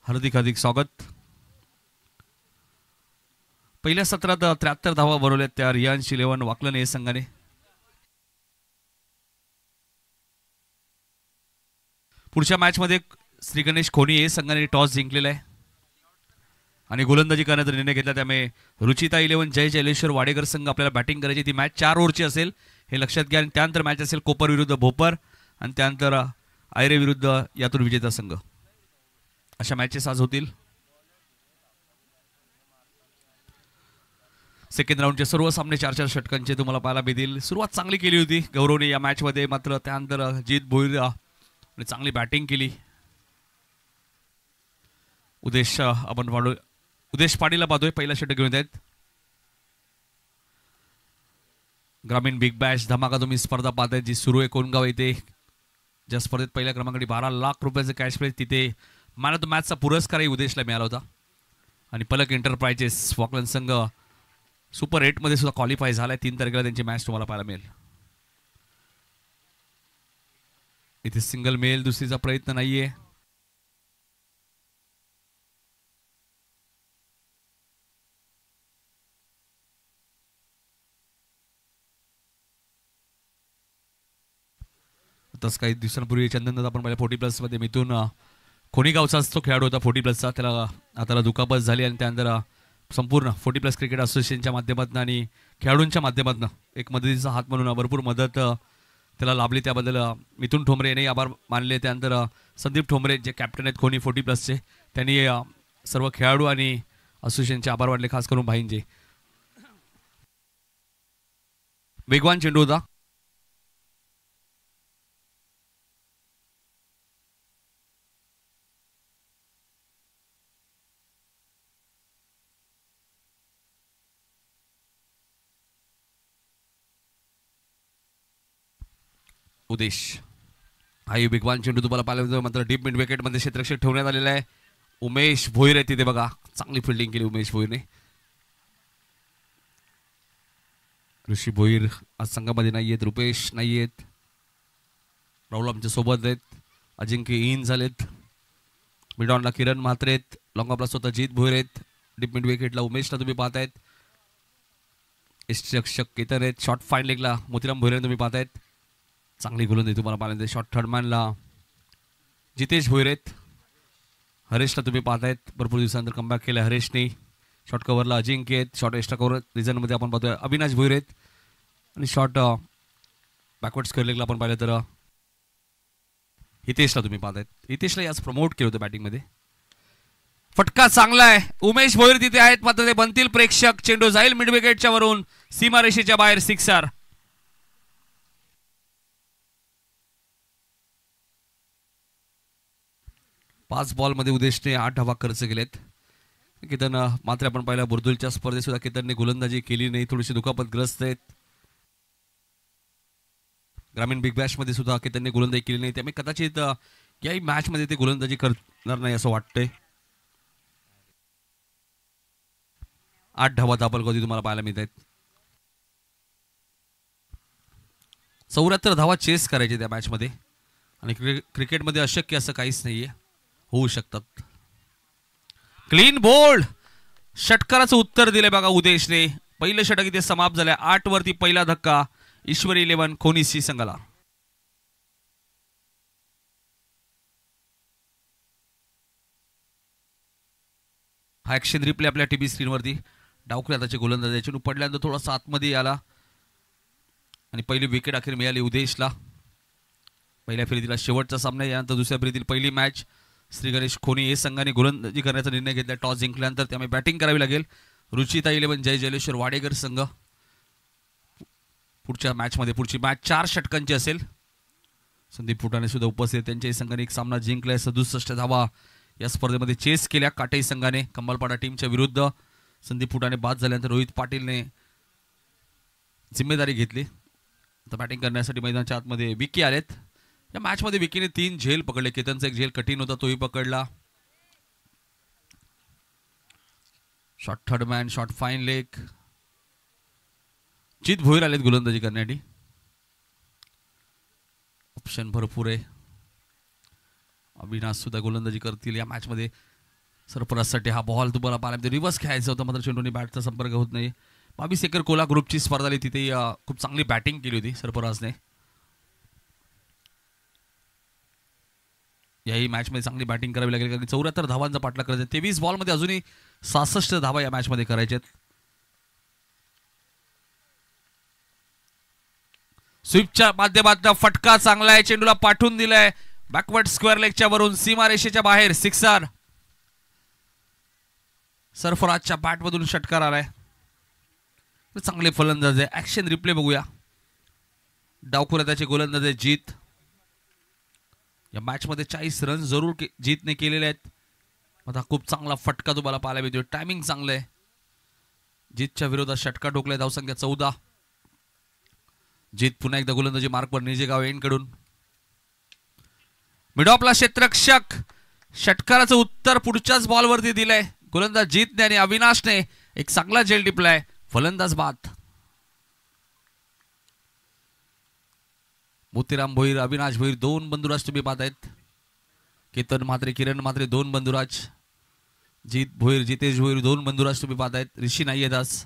हार्दिक स्वागत. पहिल्या सत्रात 73 धावा बनवल्यात त्या रियांश 11 वाकलन या संघाने. पुढच्या मॅचमध्ये श्री गणेश खोनी हे संघाने टॉस जिंकलेला आहे आणि गोलंदाजी करण्याचा निर्णय घेतला. त्यामुळे रुचिता 11 जय जयलेश्वर वाडेकर संघ आपल्याला बॅटिंग करायची. ती मॅच 4 ओव्हरची असेल हे लक्षात घ्या. आणि त्यानंतर मॅच असेल कोपर विरुद्ध भोपर आणि त्यानंतर आयरे विरुद्ध यातून विजेता संघ. अशा मॅचेस आज होतील. सेकंड राऊंडचे सर्व सामने 4-4 षटकांचे तुम्हाला पाहायला मिळतील. सुरुवात चांगली केली होती गौरवने या मॅचमध्ये, मात्र त्यानंतर जीत भोईर आणि चांगली बॅटिंग केली. उदेश पाटीलला पाहतोय पहिला षटक घेऊन आहेत. ग्रामीण बिग बॅश धमाका तुम्ही स्पर्धा पाहताय जी सुरू आहे कोणगाव येथे. ज्या स्पर्धेत पहिल्या क्रमांकाने 12 लाख रुपयाचं कॅश प्राइज, तिथे मॅन ऑफ द मॅचचा पुरस्कारही उदेशला मिळाला होता. आणि पलक एंटरप्राइजेस वॉकलन संघ सुपर 8 मध्ये सुद्धा क्वालिफाय झालाय. 3 तारखेला त्यांची मॅच तुम्हाला पाहायला मिळेल. इथे सिंगल मेल दुसरीचा प्रयत्न नाहीये. तसं काही दिवसांपूर्वी चंदन आपण पहिल्या 40+ मध्ये मिथून खोनी गावचाच तो खेळाडू होता 40+चा. त्याला हाताला दुखापत झाली आणि त्यानंतर संपूर्ण 40+ क्रिकेट असोसिएशनच्या माध्यमातून आणि खेळाडूंच्या माध्यमातून एक मदतीचा हात म्हणून भरपूर मदत त्याला लाभली. त्याबद्दल मिथून ठोंबरे यांनी आभार मानले. त्यानंतर संदीप ठोंबरे जे कॅप्टन आहेत खोनी 40+चे, त्यांनी सर्व खेळाडू आणि असोसिएशनचे आभार मानले, खास करून भाईंचे. वेगवान चेंडू होता. उदेश हाही वेगवान चेंडू तुम्हाला पाहिलं होतं, मात्र डीप मिड विकेटमध्ये क्षेत्ररक्षक ठेवण्यात आलेला आहे. उमेश भोईर आहे तिथे बघा, चांगली फिल्डिंग केली उमेश भोईरने. ऋषी भोईर आज संघामध्ये नाही आहेत, रुपेश नाही आहेत, राहुल आमच्या सोबत आहेत, अजिंक्य इन झालेत, मिडॉनला किरण म्हात्रे आहेत, लॉंग ऑफला स्वतः जीत भोईर आहेत, डीप मिड विकेटला उमेशला तुम्ही पाहतायत, क्षेत्ररक्षक केतन आहेत, शॉर्ट फाईन लेगला मोतीराम भोईर तुम्ही पाहतायत. चांगली गोलंदाजी तुम्हाला पाहिजे. शॉर्ट थर्ड मॅनला जितेश भोईरेत. हरेशला तुम्ही पाहतायत भरपूर दिवसानंतर कमबॅक केलं हरेशने. शॉर्ट कव्हरला अजिंक्य आहेत. शॉर्ट एक्स्ट्रा कव्हर रिझनमध्ये आपण पाहतोय अविनाश भोईरेत. आणि शॉर्ट बॅकवर्ड स्क्वेअर लेगला आपण पाहिलं तर हितेशला तुम्ही पाहतायत. हितेशला आज प्रमोट केलं होतं बॅटिंगमध्ये. फटका चांगला आहे. उमेश भोईर तिथे आहेत मात्र ते बनतील प्रेक्षक. चेंडू जाईल मिड विकेटच्या वरून सीमारेषेच्या बाहेर. सिक्सर. पाच बॉल मध्ये उदेशने 8 धावा खर्च केलेत. केतन मात्र आपण पाहिलं बुर्दुलच्या स्पर्धेत सुद्धा केतनने गोलंदाजी केली नाही. थोडीशी दुखापतग्रस्त आहेत. ग्रामीण बिग बॅश मध्ये सुद्धा केतनने गोलंदाजी केली नाही. त्यामुळे कदाचित याही मॅच मध्ये ते गोलंदाजी करणार नाही असं वाटतंय. 8 धावा दाबल कधी तुम्हाला पाहायला मिळत आहेत. 74 धावा चेस करायचे त्या मॅच मध्ये. आणि क्रिकेटमध्ये अशक्य असं काहीच नाहीये. होऊ शकतात. Clean bowled. षटकाराचं उत्तर दिलंय बघा उदेशने. पहिलं षटक इथे समाप्त झालंय. 8 वरती पहिला धक्का ईश्वरी 11 खोनीसी संघाला. हा ऍक्शन रिप्ले आपल्या टीव्ही स्क्रीनवरती. डावखुल्या त्याचे गोलंदाज चेंडू पडल्यानंतर थोडासा आतमध्ये आला आणि पहिली विकेट अखेर मिळाली उदेशला. पहिल्या फेरीतील शेवटचा सामना. यानंतर दुसऱ्या फेरीतील पहिली मॅच. श्री गणेश खोनी या संघाने गोलंदाजी करण्याचा निर्णय घेतला. टॉस जिंकल्यानंतर त्यामुळे बॅटिंग करावी लागेल. रुचिता 11 जय जलेश्वर वाडेकर संघ पुढच्या मॅचमध्ये. पुढची मॅच 4 षटकांची असेल. संदीप फुटाणे सुद्धा उपस्थित. त्यांच्याही संघाने एक सामना जिंकलाय. 67 धावा या स्पर्धेमध्ये चेस केल्या काटाई संघाने कंबलपाडा टीमच्या विरुद्ध. संदीप फुटाणे बाद झाल्यानंतर रोहित पाटीलने जिम्मेदारी घेतली. तर बॅटिंग करण्यासाठी मैदानाच्या आतमध्ये विकी आलेत. या मॅच मध्ये विकीने 3 झेल पकडले. केतनचा एक झेल कठीण होता तोही पकडला. Short third man. Short fine leg. जित भोईर आलेत गोलंदाजी करण्यासाठी. ऑप्शन भरपूर आहे. अविनाश सुद्धा गोलंदाजी करतील या मॅच मध्ये. सरफराजसाठी हा बॉल तुम्हाला पाहायला रिव्हर्स खेळायचा होता मात्र चेंडूने बॅटचा संपर्क होत नाही. 22 एकर कोला ग्रुपची स्पर्धा आली. तिथे खूप चांगली बॅटिंग केली होती सरफराजने. याही मॅच मध्ये चांगली बॅटिंग करावी लागेल कारण 74 धावांचा पाठलाग करायचा. 23 बॉल मध्ये अजूनही 66 धावा या मॅच मध्ये करायच्यात. स्वीपच्या माध्यमातून फटका चांगला आहे. चेंडूला पाठवून दिलाय बॅकवर्ड स्क्वेअर लेगच्या वरून सीमारेषेच्या बाहेर. सिक्सर. सरफराजच्या बॅटमधून षटकार आलाय. चांगले फलंदाज आहे. ऍक्शन रिप्ले बघूया. डावखुऱ्या त्याचे गोलंदाज आहे जीत. या मॅच मध्ये 40 रन जरूर जीतने केलेले आहेत. आता खूप चांगला फटका तुम्हाला पाहायला मिळतोय. टायमिंग चांगलं आहे. जीतच्या विरोधात षटका ठोकलाय. धावसंख्या 14. जीत पुन्हा एकदा गोलंदाजी मार्कवर निजेगाव एंड कडून. मिडॉपला क्षेत्ररक्षक. षटकाराचं उत्तर पुढच्याच बॉलवरती दिलंय. गोलंदाज जीतने आणि अविनाशने एक चांगला झेल टिपलाय. फलंदाज बाद. मोतीराम भोईर अविनाश भोईर 2 बंधुराज तुम्ही पाहतायत. केतन म्हात्रे किरण म्हात्रे 2 बंधुराज. जीत भोईर जितेश भोईर 2 बंधुराज तुम्ही पाहतायत. ऋषी नाहीये दास.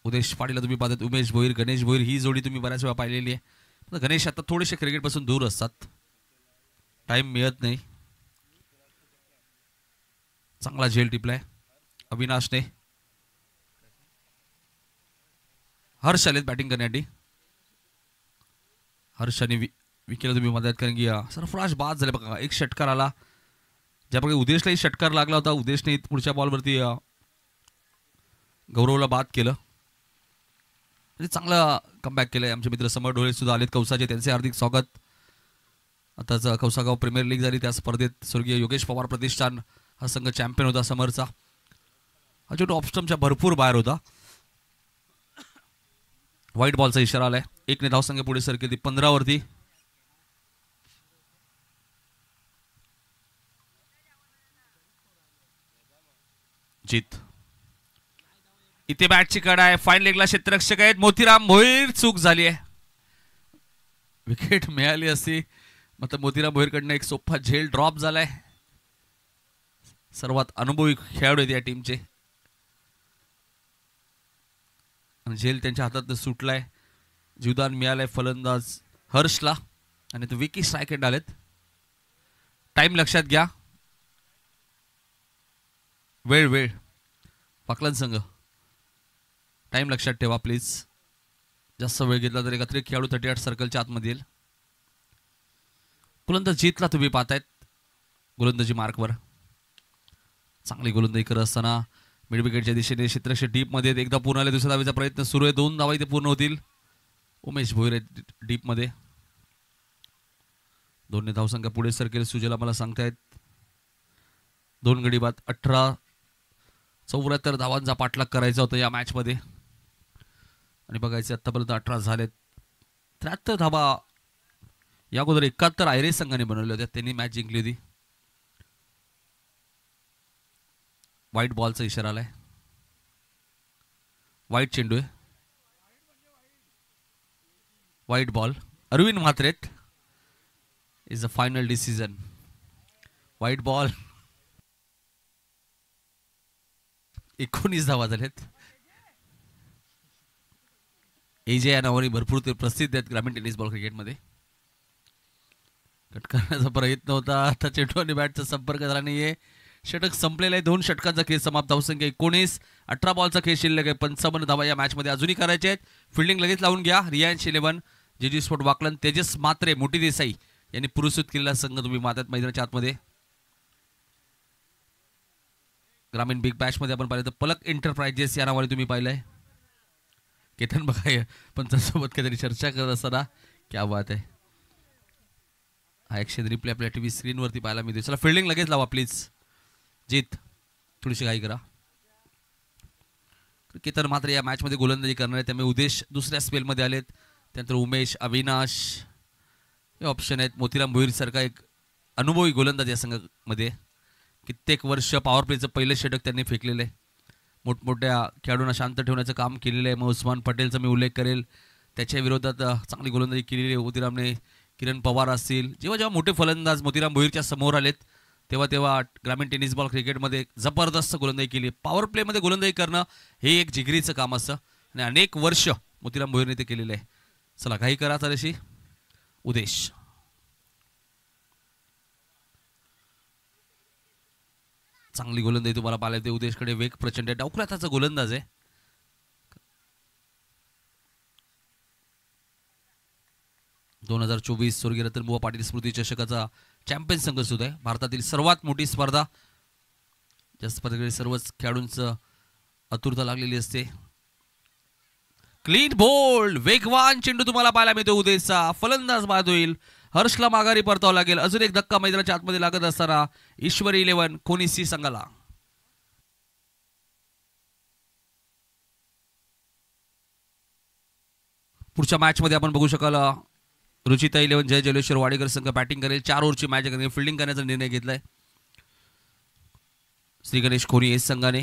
उदेश पाटील तुम्ही पाहतायत. उमेश भोईर गणेश भोईर ही जोडी तुम्ही बऱ्याच वेळा पाहिलेली आहे. गणेश आता थोडेसे क्रिकेट पासून दूर असतात. टाइम मिळत नाही. चांगला झेल टिपलाय अविनाशने. हर्ष आलेत बॅटिंग करण्यासाठी. हर्षाने विकेला तुम्ही मदत कारण की सरफराज बाद झाले बघा. एक षटकार आला. ज्या प्रकारे उदेशलाही षटकार लागला होता. उदेशने पुढच्या बॉलवरती गौरवला बाद केलं. म्हणजे चांगला कमबॅक केलंय. आमचे मित्र समर ढोळे सुद्धा आलेत कौसाचे. त्यांचे हार्दिक स्वागत. आताच कौसागाव प्रीमियर लीग झाली. त्या स्पर्धेत स्वर्गीय योगेश पवार प्रतिष्ठान हा संघ चॅम्पियन होता समरचा. हा चेंडू ऑफस्टम्पच्या भरपूर बाहेर होता. व्हाईट बॉलचा इशारा आलाय. 1 ने धावसंख्या पुढे सरकेल 15 वरती. जीत इथे बॅटची कड आहे. फाईन लेगला क्षेत्ररक्षक आहेत मोतीराम भोईर. चूक झाली आहे. विकेट मिळाली असती मात्र मोतीराम भोईरकडनं एक सोपा झेल ड्रॉप झालाय. सर्वात अनुभवी खेळाडू आहेत या टीमचे. झेल त्यांच्या हातात सुटलाय. जीवदान मिळालंय फलंदाज हर्षला आणि तो विकी स्ट्राईक एंड आलेत. टाइम लक्षात घ्या. वेळ पाकलन संघ टाइम लक्षात ठेवा प्लीज. जास्त वेळ घेतला तर एकत्रित खेळाडू 38 सर्कलच्या आतमध्ये येईल. गोलंदाज जीतला तुम्ही पाहतायत गोलंदाजी मार्कवर. चांगली गोलंदाजी करत असताना मिड विकेटच्या दिशेने क्षेत्रक्षेत्र डीप मध्ये एकदा पूर्ण आले. दुसऱ्या धावेचा प्रयत्न सुरू आहे. 2 धावा इथे पूर्ण होतील. उमेश भोईर डीप मध्ये 2 धावसंख्या पुढे सरकेल सुजला मला सांगतायत. 2 गडी बाद 74 धावांचा पाठलाग करायचा होता या मॅच मध्ये आणि बघायचे आतापर्यंत 18 झालेत. 73 धावा या अगोदर 71 आयरे संघाने बनवले होते. त्यांनी मॅच जिंकली होती. व्हाईट बॉलचा इशारा आलाय. व्हाईट चेंडू आहे. White ball. अरविंद म्हात्रेत is a final decision. White ball. 19 धावा झालेत. एजे या नावाने भरपूर ते प्रसिद्ध आहेत ग्रामीण टेनिस बॉल क्रिकेटमध्ये. कट करण्याचा प्रयत्न होता. आता चेंडू आणि बॅटचा संपर्क झाला नाहीये. षटक संपलेला आहे. 2 षटकांचा खेळ समाप्त. धावसंख्या 19. 18 बॉलचा खेळ शिल्लक आहे. 55 धावा या मॅच मध्ये अजूनही करायचे आहेत. फिल्डिंग लगेच लावून घ्या. रियांश 11 जेजी स्पोर्ट वाकलन तेजस मात्रे मोठी देसाई यांनी पुरस्कृत केलेला संघ तुम्ही मातात मैदानाच्या आतमध्ये. ग्रामीण बिग बॅश मध्ये आपण पाहिलं तर पलक एंटरप्राइजेस या नावाने तुम्ही पाहिलंय. केतन बघाय पण त्यासोबत काहीतरी चर्चा करत असताना क्या बात आहे. हा ॲक्शन रिप्ले आपल्या टीव्ही स्क्रीनवरती पाहायला मिळते. चला फिल्डिंग लगेच लावा प्लीज. जीत थोडीशी घाई करा. केतन मात्र या मॅच मध्ये गोलंदाजी करणार आहे. त्यामुळे उदेश दुसऱ्या स्पेलमध्ये आलेत. त्यानंतर उमेश अविनाश हे ऑप्शन आहेत. मोतीराम भोईर सारखा एक अनुभवी गोलंदाज या संघामध्ये. कित्येक वर्ष पॉवर प्लेचं पहिलं षटक त्यांनी फेकलेलं आहे. मोठमोठ्या खेळाडूंना शांत ठेवण्याचं काम केलेलं आहे. मग उस्मान पटेलचा मी उल्लेख करेल. त्याच्या विरोधात चांगली गोलंदाजी केलेली आहे मोतीरामने. किरण पवार असतील. जेव्हा मोठे फलंदाज मोतीराम भोईरच्या समोर आलेत तेव्हा ग्रामीण टेनिस बॉल क्रिकेटमध्ये जबरदस्त गोलंदाजी केली. पॉवर प्लेमध्ये गोलंदाजी करणं हे एक जिगरीचं काम असतं आणि अनेक वर्ष मोतीराम भोईरने ते केलेलं आहे. चला काही करा तशी. उदेश चांगली गोलंदाजी तुम्हाला पाहायला येते. उदेशकडे वेग प्रचंड आहे. डावखुराचा गोलंदाज आहे. 2024 स्वर्गीय रतनबुवा पाटील स्मृती चषकाचा चॅम्पियन संघ सुद्धा आहे. भारतातील सर्वात मोठी स्पर्धा. या स्पर्धेकडे सर्वच खेळाडूंचं आतुरता लागलेली असते. क्लीन बोल्ड वेगवान चेंडू तुम्हाला पाहायला मिळतो उदेशचा. फलंदाज बाद होईल. हर्षला माघारी परतावं लागेल. अजून एक धक्का मैदानाच्या आतमध्ये लागत असताना ईश्वरी 11 कोनिसी संघाला. पुढच्या मॅच मध्ये आपण बघू शकाल रुचिता 11 जय जलेश्वर वाडेकर संघ बॅटिंग करेल. 4 ओव्हरची मॅच करणे फिल्डिंग करण्याचा निर्णय घेतलाय श्री गणेश खोनी एस संघाने.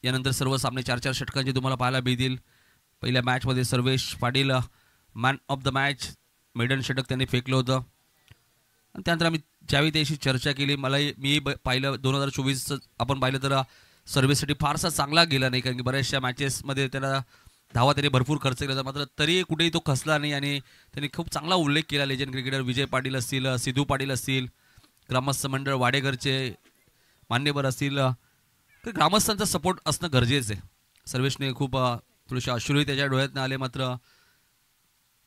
यानंतर सर्व सामने 4-4 षटकांचे तुम्हाला पाहायला मिळतील. पहिल्या मॅच मध्ये Sarvesh Patil man of the match maiden षटक त्यांनी फेकलं होतं. आणि त्यानंतर आम्ही ज्यावेळी त्याशी चर्चा केली मी पाहिलं 2024 आपण पाहिलं तर सर्व्हिससाठी फारसा चांगला गेला नाही. कारण की बऱ्याचशा मॅचेसमध्ये त्याला धावा त्यांनी भरपूर खर्च केला होता. मात्र तरी कुठेही तो खचला नाही आणि त्यांनी खूप चांगला उल्लेख केला. लेजंड क्रिकेटर विजय पाटील असतील, सिद्धू पाटील असतील, ग्रामस्थ मंडळ वाडेघरचे मान्यवर असतील. तर ग्रामस्थांचा सपोर्ट असणं गरजेचं आहे. सर्वेशने खूप थोडेसे अश्रूही त्याच्या डोळ्यातनं आले. मात्र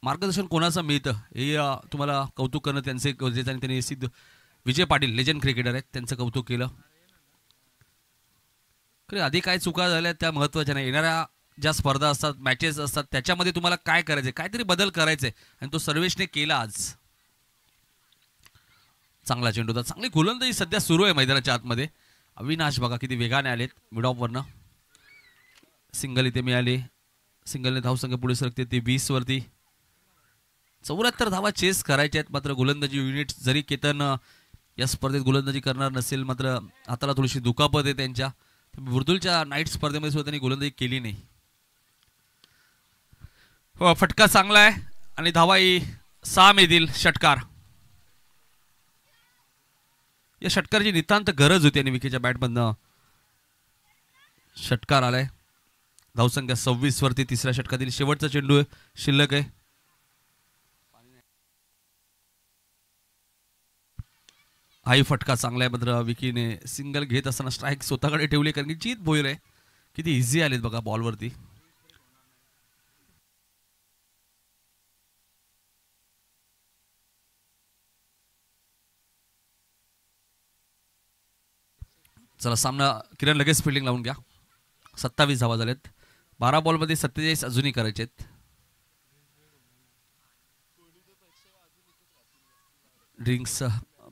मार्गदर्शन कोणाचं मिळतं हे तुम्हाला कौतुक करणं त्यांचे गरजेचं. आणि त्यांनी सिद्ध विजय पाटील लेजंड क्रिकेटर आहेत त्यांचं कौतुक केलं. आधी काय चुका झाल्या त्या महत्त्वाच्या नाही. येणाऱ्या ज्या स्पर्धा असतात मॅचेस असतात त्याच्यामध्ये तुम्हाला काय करायचंय काहीतरी बदल करायचे आणि तो सर्वेशने केला आज. चांगला चेंडू होता. चांगली गोलंदाजी सध्या सुरू आहे मैदानाच्या आतमध्ये. अविनाश बघा किती वेगाने आलेत मिड ऑफ वरनं. सिंगल इथे मिळाली. सिंगलने धावसंख्या पुढे सरकते ती 20 वरती. 74 धावा चेस करायच्या आहेत. मात्र गोलंदाजी युनिट जरी केतन या स्पर्धेत गोलंदाजी करणार नसेल मात्र हाताला थोडीशी दुखापत आहे त्यांच्या. बुर्दुलच्या नाईट स्पर्धेमध्ये सुद्धा त्यांनी गोलंदाजी केली नाही. हो फटका चांगला आहे आणि धावाही 6 मिळतील. षटकार या षटकारची नितांत गरज होती आणि विकेच्या बॅटमधनं षटकार आलाय. धावसंख्या 26 वरती तिसऱ्या षटकातील शेवटचा चेंडू शिल्लक आहे. हाही फटका चांगला आहे मात्र विकीने सिंगल घेत असताना स्ट्राईक स्वतःकडे ठेवली कारण की जीत भोईर आहे. किती इझी आलेत बघा बॉलवरती. चला सामना किरण लगेच फिल्डिंग लावून घ्या. 27 धावा झालेत. 12 बॉलमध्ये 47 अजूनही करायचे आहेत. ड्रिंक्स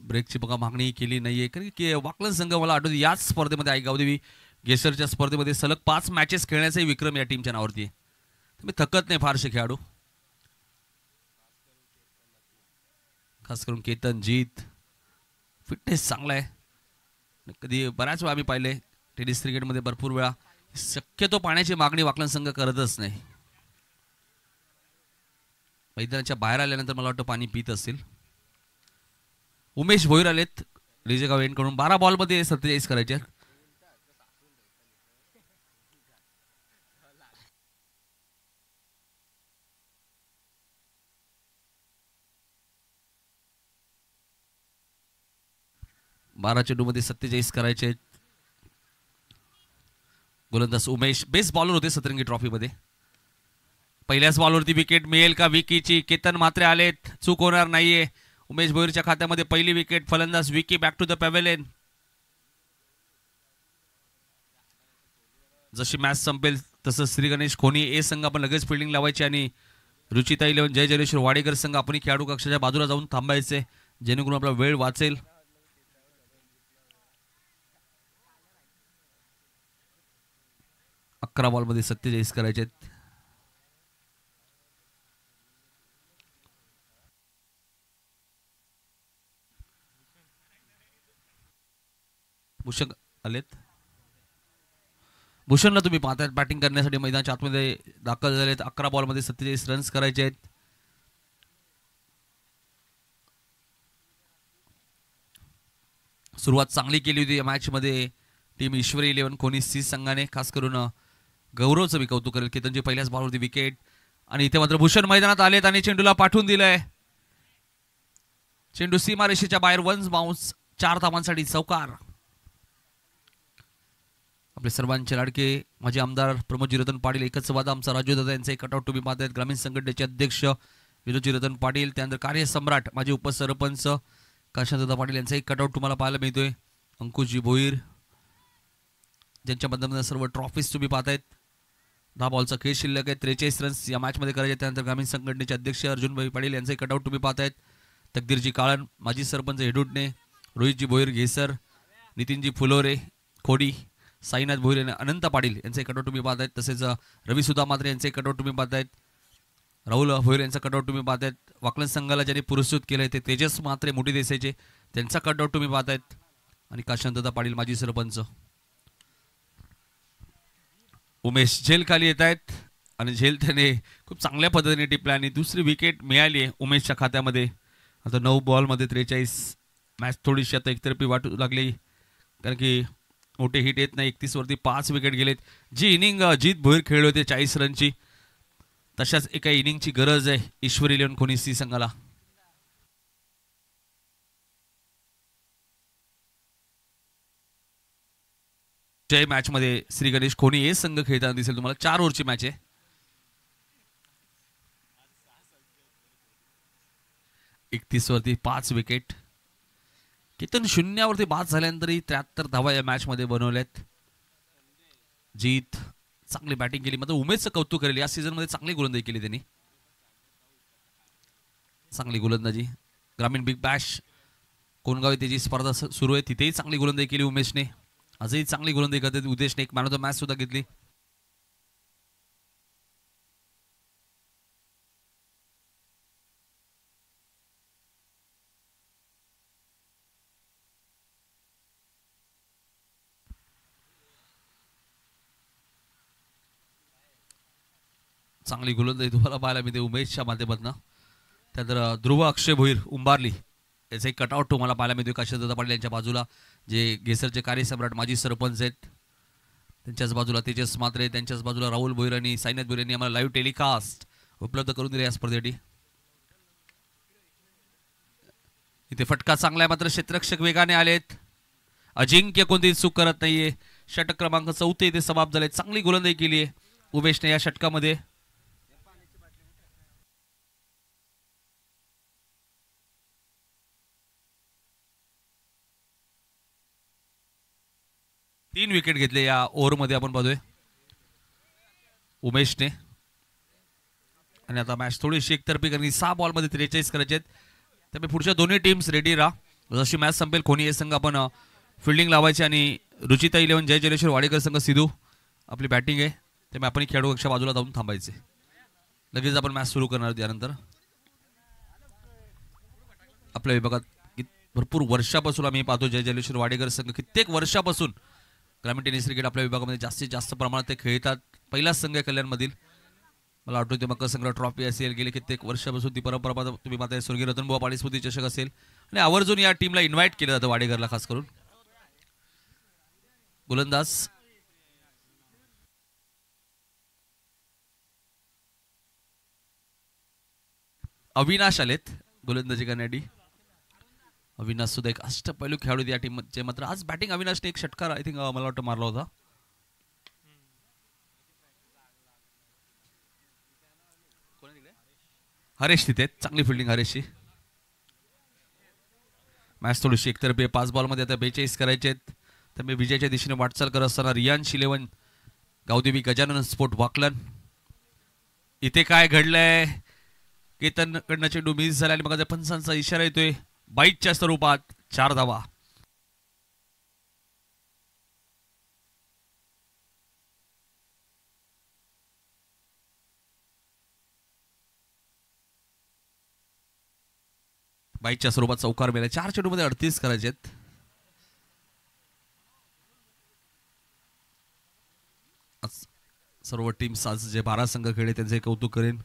ब्रेकची बघा मागणी केली नाहीये कारण की वाकलन संघ मला आठवतो याच स्पर्धेमध्ये आई गावदेवी गेसरच्या स्पर्धेमध्ये सलग 5 मॅचेस खेळण्याचाही विक्रम या टीमच्या नावावरती आहे. तुम्ही थकत नाही फारसे खेळाडू. खास करून केतन जीत फिटनेस चांगला आहे. कधी बऱ्याच वेळा आम्ही पाहिले टेनिस क्रिकेटमध्ये भरपूर वेळा शक्यतो पाण्याची मागणी वाकलन संघ करतच नाही. मैदानाच्या बाहेर आल्यानंतर मला वाटतं पाणी पित असतील. उमेश भोईर आलेत रिजेगाव एंडकडून. 12 बॉलमध्ये 47 करायचे. बारा चेंडूमध्ये 47 करायचे. गोलंदाज उमेश बेस्ट बॉलर होते सतरंगी ट्रॉफीमध्ये. पहिल्याच बॉलवरती विकेट मिळेल का विकीची. केतन मात्रे आलेत. चूक होणार नाहीये. उमेश भोईरच्या खात्यामध्ये पहिली विकेट. फलंदाज Vicky back to the pavilion. जशी मॅच संपेल तसं श्री गणेश खोनी ए संघ आपण लगेच फिल्डिंग लावायची आणि रुचिता 11 जय जयेश्वर वाडेकर संघ आपण खेळाडू कक्षाच्या बाजूला जाऊन थांबायचे जेणेकरून आपला वेळ वाचेल. अकरा बॉलमध्ये 47 करायचे. भूषण आलेत. भूषणला तुम्ही पाहताय बॅटिंग करण्यासाठी मैदानाच्या आतमध्ये दाखल झालेत. 11 बॉलमध्ये 47 रन्स करायचे आहेत. सुरुवात चांगली केली होती या मॅच मध्ये टीम ईश्वरी 11 कोणी सी संघाने. खास करून गौरवचं मी कौतुक करेल. केतनची पहिल्याच बॉलवरती विकेट आणि इथे मात्र भूषण मैदानात आलेत आणि चेंडूला पाठवून दिलंय. चेंडू सीमारेषेच्या बाहेर. Ones bounce. 4 धावांसाठी चौकार. आपले सर्वांचे लाडके माजी आमदार प्रमोदजी रतन पाटील एकच वादा आमचा राजूदादा यांचे कटआउट तुम्ही पाहत आहेत. ग्रामीण संघटनेचे अध्यक्ष विनोदजी रतन पाटील. त्यानंतर कार्यसम्राट माजी उपसरपंच काशांतदा पाटील यांचा एक कटआउट तुम्हाला पाहायला मिळतोय. अंकुशजी भोईर ज्यांच्या माध्यमातून सर्व ट्रॉफीज तुम्ही पाहतायत. 10 बॉलचा खेळ शिल्लक आहे. 43 रन्स या मॅच मध्ये करायचे. त्यानंतर ग्रामीण संघटनेचे अध्यक्ष अर्जुनभाई पाटील यांचे कटआउट तुम्ही पाहतायत. तकदीरजी काळन माजी सरपंच हेडुडणे. रोहितजी भोईर घेसर. नितीनजी फुलोरे खोडी. साईनाथ भोईर आणि अनंत पाटील यांचे कटआउट तुम्ही पाहतायत. तसेच रवी सुधा मात्रे यांचे कटआउट तुम्ही पाहतायत. राहुल भोईर यांचा कटआउट तुम्ही पाहतायत. वाकलन संघाला ज्यांनी पुरस्कृत केलंय ते तेजस मात्रे मोठी देसाईचे त्यांचा कटआउट तुम्ही पाहतायत. आणि काशांतदा पाटील माजी सरपंच. उमेश झेल खाली येत आहेत आणि झेल त्याने खूप चांगल्या पद्धतीने टिपल्या आणि दुसरी विकेट मिळाली आहे उमेशच्या खात्यामध्ये. आता 9 बॉलमध्ये 43. मॅच थोडीशी आता एकतर्फी वाटू लागली कारण की मोठे हिट येत नाही. 31 वरती 5 विकेट गेलेत. जी इनिंग जीत भोईर खेळले होते 40 रनची तशाच एका इनिंगची गरज आहे ईश्वरी 11 कोणी सी संघाला. जय मॅच मध्ये श्री गणेश खोनी हे संघ खेळताना दिसेल तुम्हाला. 4 ओव्हरची मॅच आहे. एकतीस वरती 5 विकेट. केतन 0 वरती बाद झाल्यानंतरही 73 धावा या मॅच मध्ये बनवल्यात. जीत चांगली बॅटिंग केली. मात्र उमेशचं कौतुक करेल. या सीझन मध्ये चांगली गोलंदाजी केली त्यांनी. चांगली गोलंदाजी. ग्रामीण बिग बॅश कोणगाव येथे जी स्पर्धा सुरू आहे तिथेही चांगली गोलंदाजी केली उमेशने. आजही चांगली गोलंदाजी करते. उदेशने एक मॅन ऑफ द मॅच सुद्धा घेतली. चांगली गोलंदाजी तुम्हाला पाहायला मिळते उमेशच्या माध्यमातून. त्यानंतर ध्रुव अक्षय भोईर उंबारली याचा एक कटआउट तुम्हाला पाहायला मिळतो काशांतदा पाटील यांच्या बाजूला जे गेसरचे कार्यसम्राट माजी सरपंच आहेत त्यांच्याच बाजूला तेजस म्हात्रे, त्यांच्याच बाजूला राहुल भोईर आणि साईनाथ भोईर यांनी आम्हाला लाईव्ह टेलिकास्ट उपलब्ध करून दिले या स्पर्धेसाठी. इथे फटका चांगला आहे, मात्र क्षेत्ररक्षक वेगाने आलेत. अजिंक्य कोणतीही चूक करत नाहीये. षटक क्रमांक 4 इथे समाप्त झाले. चांगली गोलंदाजी केली आहे उमेशने या षटकामध्ये. तीन विकेट घेतले या ओव्हरमध्ये आपण पाहतोय उमेशने. आणि आता मॅच थोडीशी एकतर्फी, कारण की 6 बॉलमध्ये 43 करायचे आहेत. त्यामुळे पुढच्या दोन्ही टीम्स रेडी राहा. जशी मॅच संपेल कोणी हे संघ आपण फिल्डिंग लावायची आणि रुचिता 11 जय जलेश्वर वाडेकर संघ सिद्धू आपली बॅटिंग आहे. त्यामुळे आपण खेळाडू कक्षा बाजूला जाऊन थांबायचे. लगेच आपण मॅच सुरू करणार त्यानंतर. आपल्या विभागात भरपूर वर्षापासून आम्ही पाहतो जय जलेश्वर वाडेकर संघ कित्येक वर्षापासून ग्रामीण टेनिस क्रिकेट आपल्या विभागामध्ये जास्तीत जास्त प्रमाणात ते खेळतात. पहिलाच संघ आहे कल्याणमधील. मला आठवते मकर संघ ट्रॉफी असेल, गेले कित्येक वर्षापासून ती परंपरा तुम्ही पाहताय. स्वर्गीय रतनबुवा पाटील स्मृती चषक असेल आणि आवर्जून या टीमला इन्व्हाइट केलं जातं वाडेकरला खास करून. गोलंदाज अविनाश आलेत गोलंदाजी करण्यासाठी. अविनाश सुद्धा एक अष्टपैलू खेळाडू या टीमचे. मात्र आज बॅटिंग अविनाशने एक षटकार आय थिंक मला वाटतं मारला होता. हरेश तिथे चांगली फिल्डिंग हरेशची. मॅच थोडीशी एकतर्फी 5 बॉलमध्ये आता 42 करायचे आहेत. त्यामुळे विजयाच्या दिशेने वाटचाल करत असताना रियान्श 11 गावदेवी गजानन स्पोर्ट वाकलन. इथे काय घडलंय? केतन कडनं चेंडू मिस झाला आणि मग पंचांचा इशारा येतोय बाईटच्या स्वरूपात. 4 धावा. बाईटच्या स्वरूपात चौकार मिळाला. 4 चेंडूमध्ये 38 करायचे आहेत. सर्व टीम्स आज जे 12 संघ खेळले त्यांचे कौतुक करेन.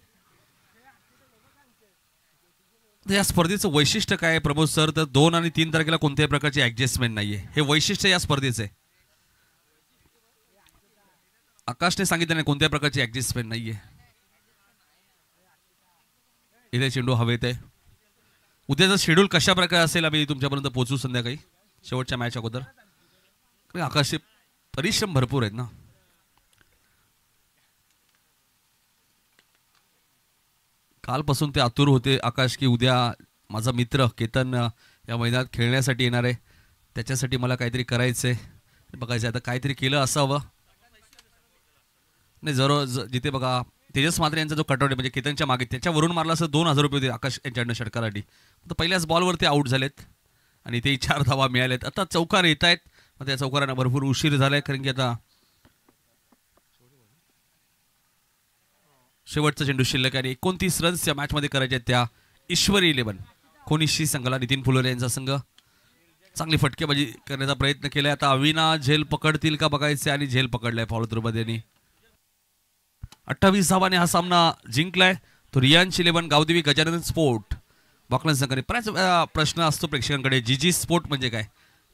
या स्पर्धेचं वैशिष्ट्य काय प्रमोद सर? तर 2 आणि 3 तारखेला कोणत्याही प्रकारची ऍडजस्टमेंट नाहीये. हे वैशिष्ट्य या स्पर्धेचं आहे. आकाशने सांगितलं नाही कोणत्याही प्रकारची ऍडजस्टमेंट नाहीये. इथे चेंडू हवेत आहे. उद्याचं शेड्यूल कशा प्रकारे असेल आम्ही तुमच्यापर्यंत पोहोचू संध्याकाळी शेवटच्या मॅच अगोदर. आकाशचे परिश्रम भरपूर आहेत ना. कालपासून ते आतुर होते आकाश की उद्या माझा मित्र केतन या मैदानात खेळण्यासाठी येणार आहे. त्याच्यासाठी मला काहीतरी करायचंय. बघायचं आता काहीतरी केलं असावं. नाही जरूर जिथे बघा तेजस म्हात्रे यांचा जो कटआउट आहे म्हणजे केतनच्या मागे त्याच्यावरून मारला असं 2000 रुपये होते आकाश यांच्याकडनं षटकारासाठी. तर पहिल्याच बॉलवर ते आऊट झालेत आणि ते 4 धावा मिळालेत. आता चौकार येत आहेत. मग त्या चौकारांना भरपूर उशीर झालाय कारण की आता शेवटचा चेंडू शिल्लक आणि 29 रन्स या मॅचमध्ये करायचे आहेत त्या ईश्वरी 11 कोणीशी संघाला. नितीन फुलोरे यांचा संघ चांगली फटकेबाजी करण्याचा प्रयत्न केलाय. आता अविना झेल पकडतील का बघायचे आणि झेल पकडलाय फॉलो थ्रू मध्ये. 28 धावाने हा सामना जिंकलाय. तो रियान्श 11 गावदेवी गजानन स्पोर्ट वाकलन संघाने. बराच प्रश्न असतो प्रेक्षकांकडे जीजी स्पोर्ट म्हणजे काय?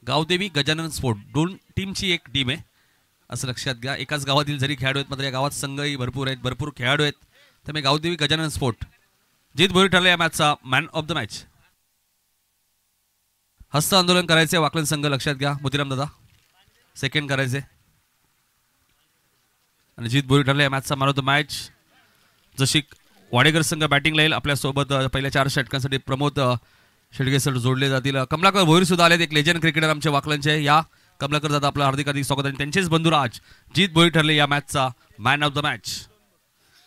गावदेवी गजानन स्पोर्ट 2 टीमची एक टीम आहे असं लक्षात घ्या. एकाच गावातील जरी खेळाडू आहेत मात्र या गावात संघही भरपूर आहेत, भरपूर खेळाडू आहेत. त्यामुळे गावदेवी गजानन स्पोर्ट जीत भोईर ठरला या मॅचचा मॅन ऑफ द मॅच. हस्त आंदोलन करायचे वाकलन संघ लक्षात घ्या. मोतीराम दादा सेकंड करायचे आणि जीत भोईर ठरला या मॅचचा मॅन ऑफ द मॅच. जशी वाडेकर संघ बॅटिंगला येईल आपल्यासोबत पहिल्या 4 षटकांसाठी प्रमोद शेडगे सर जोडले जातील. कमलाकर भोईर सुद्धा आलेत, एक लेजंड क्रिकेटर आमच्या वाकलनचे. या कमलाकर दादा आपलं हार्दिक हार्दिक स्वागत. आणि त्यांचेच बंधुराज जीत भोईर ठरले या मॅचचा मॅन ऑफ द मॅच.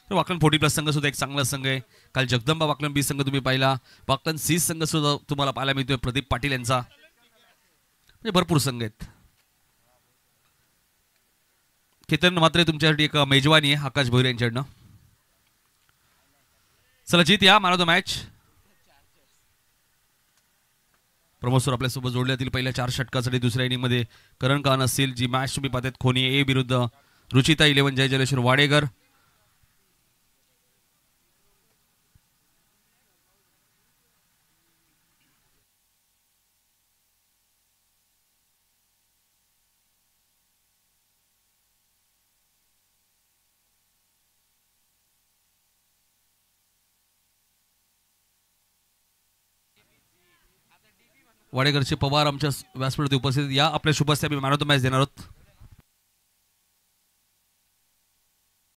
वाकलन 40+ संघ सुद्धा एक चांगला संघ आहे. काल जगदंबा वाकलन बी संघ तुम्ही पाहिला. वाकलन सी संघ सुद्धा तुम्हाला पाहायला मिळतोय प्रदीप पाटील यांचा. म्हणजे भरपूर संघ आहेत. केतन मात्र तुमच्यासाठी एक मेजवानी आहे आकाश भोईर यांच्याकडनं. चला जीत या man of the match. Pramod sir आपल्यासोबत जोडले जातील पहिल्या 4 षटकासाठी. दुसऱ्या इनिंग मध्ये करण कान असतील. जी मॅच तुम्ही पाहतात खोनी ए विरुद्ध रुचिता 11 जय जलेश्वर वाडेकर. वाडेकरचे पवार आमच्या व्यासपीठावरती उपस्थित या. आपल्या शुभस्ते आम्ही मॅन ऑफ द मॅच देणार आहोत.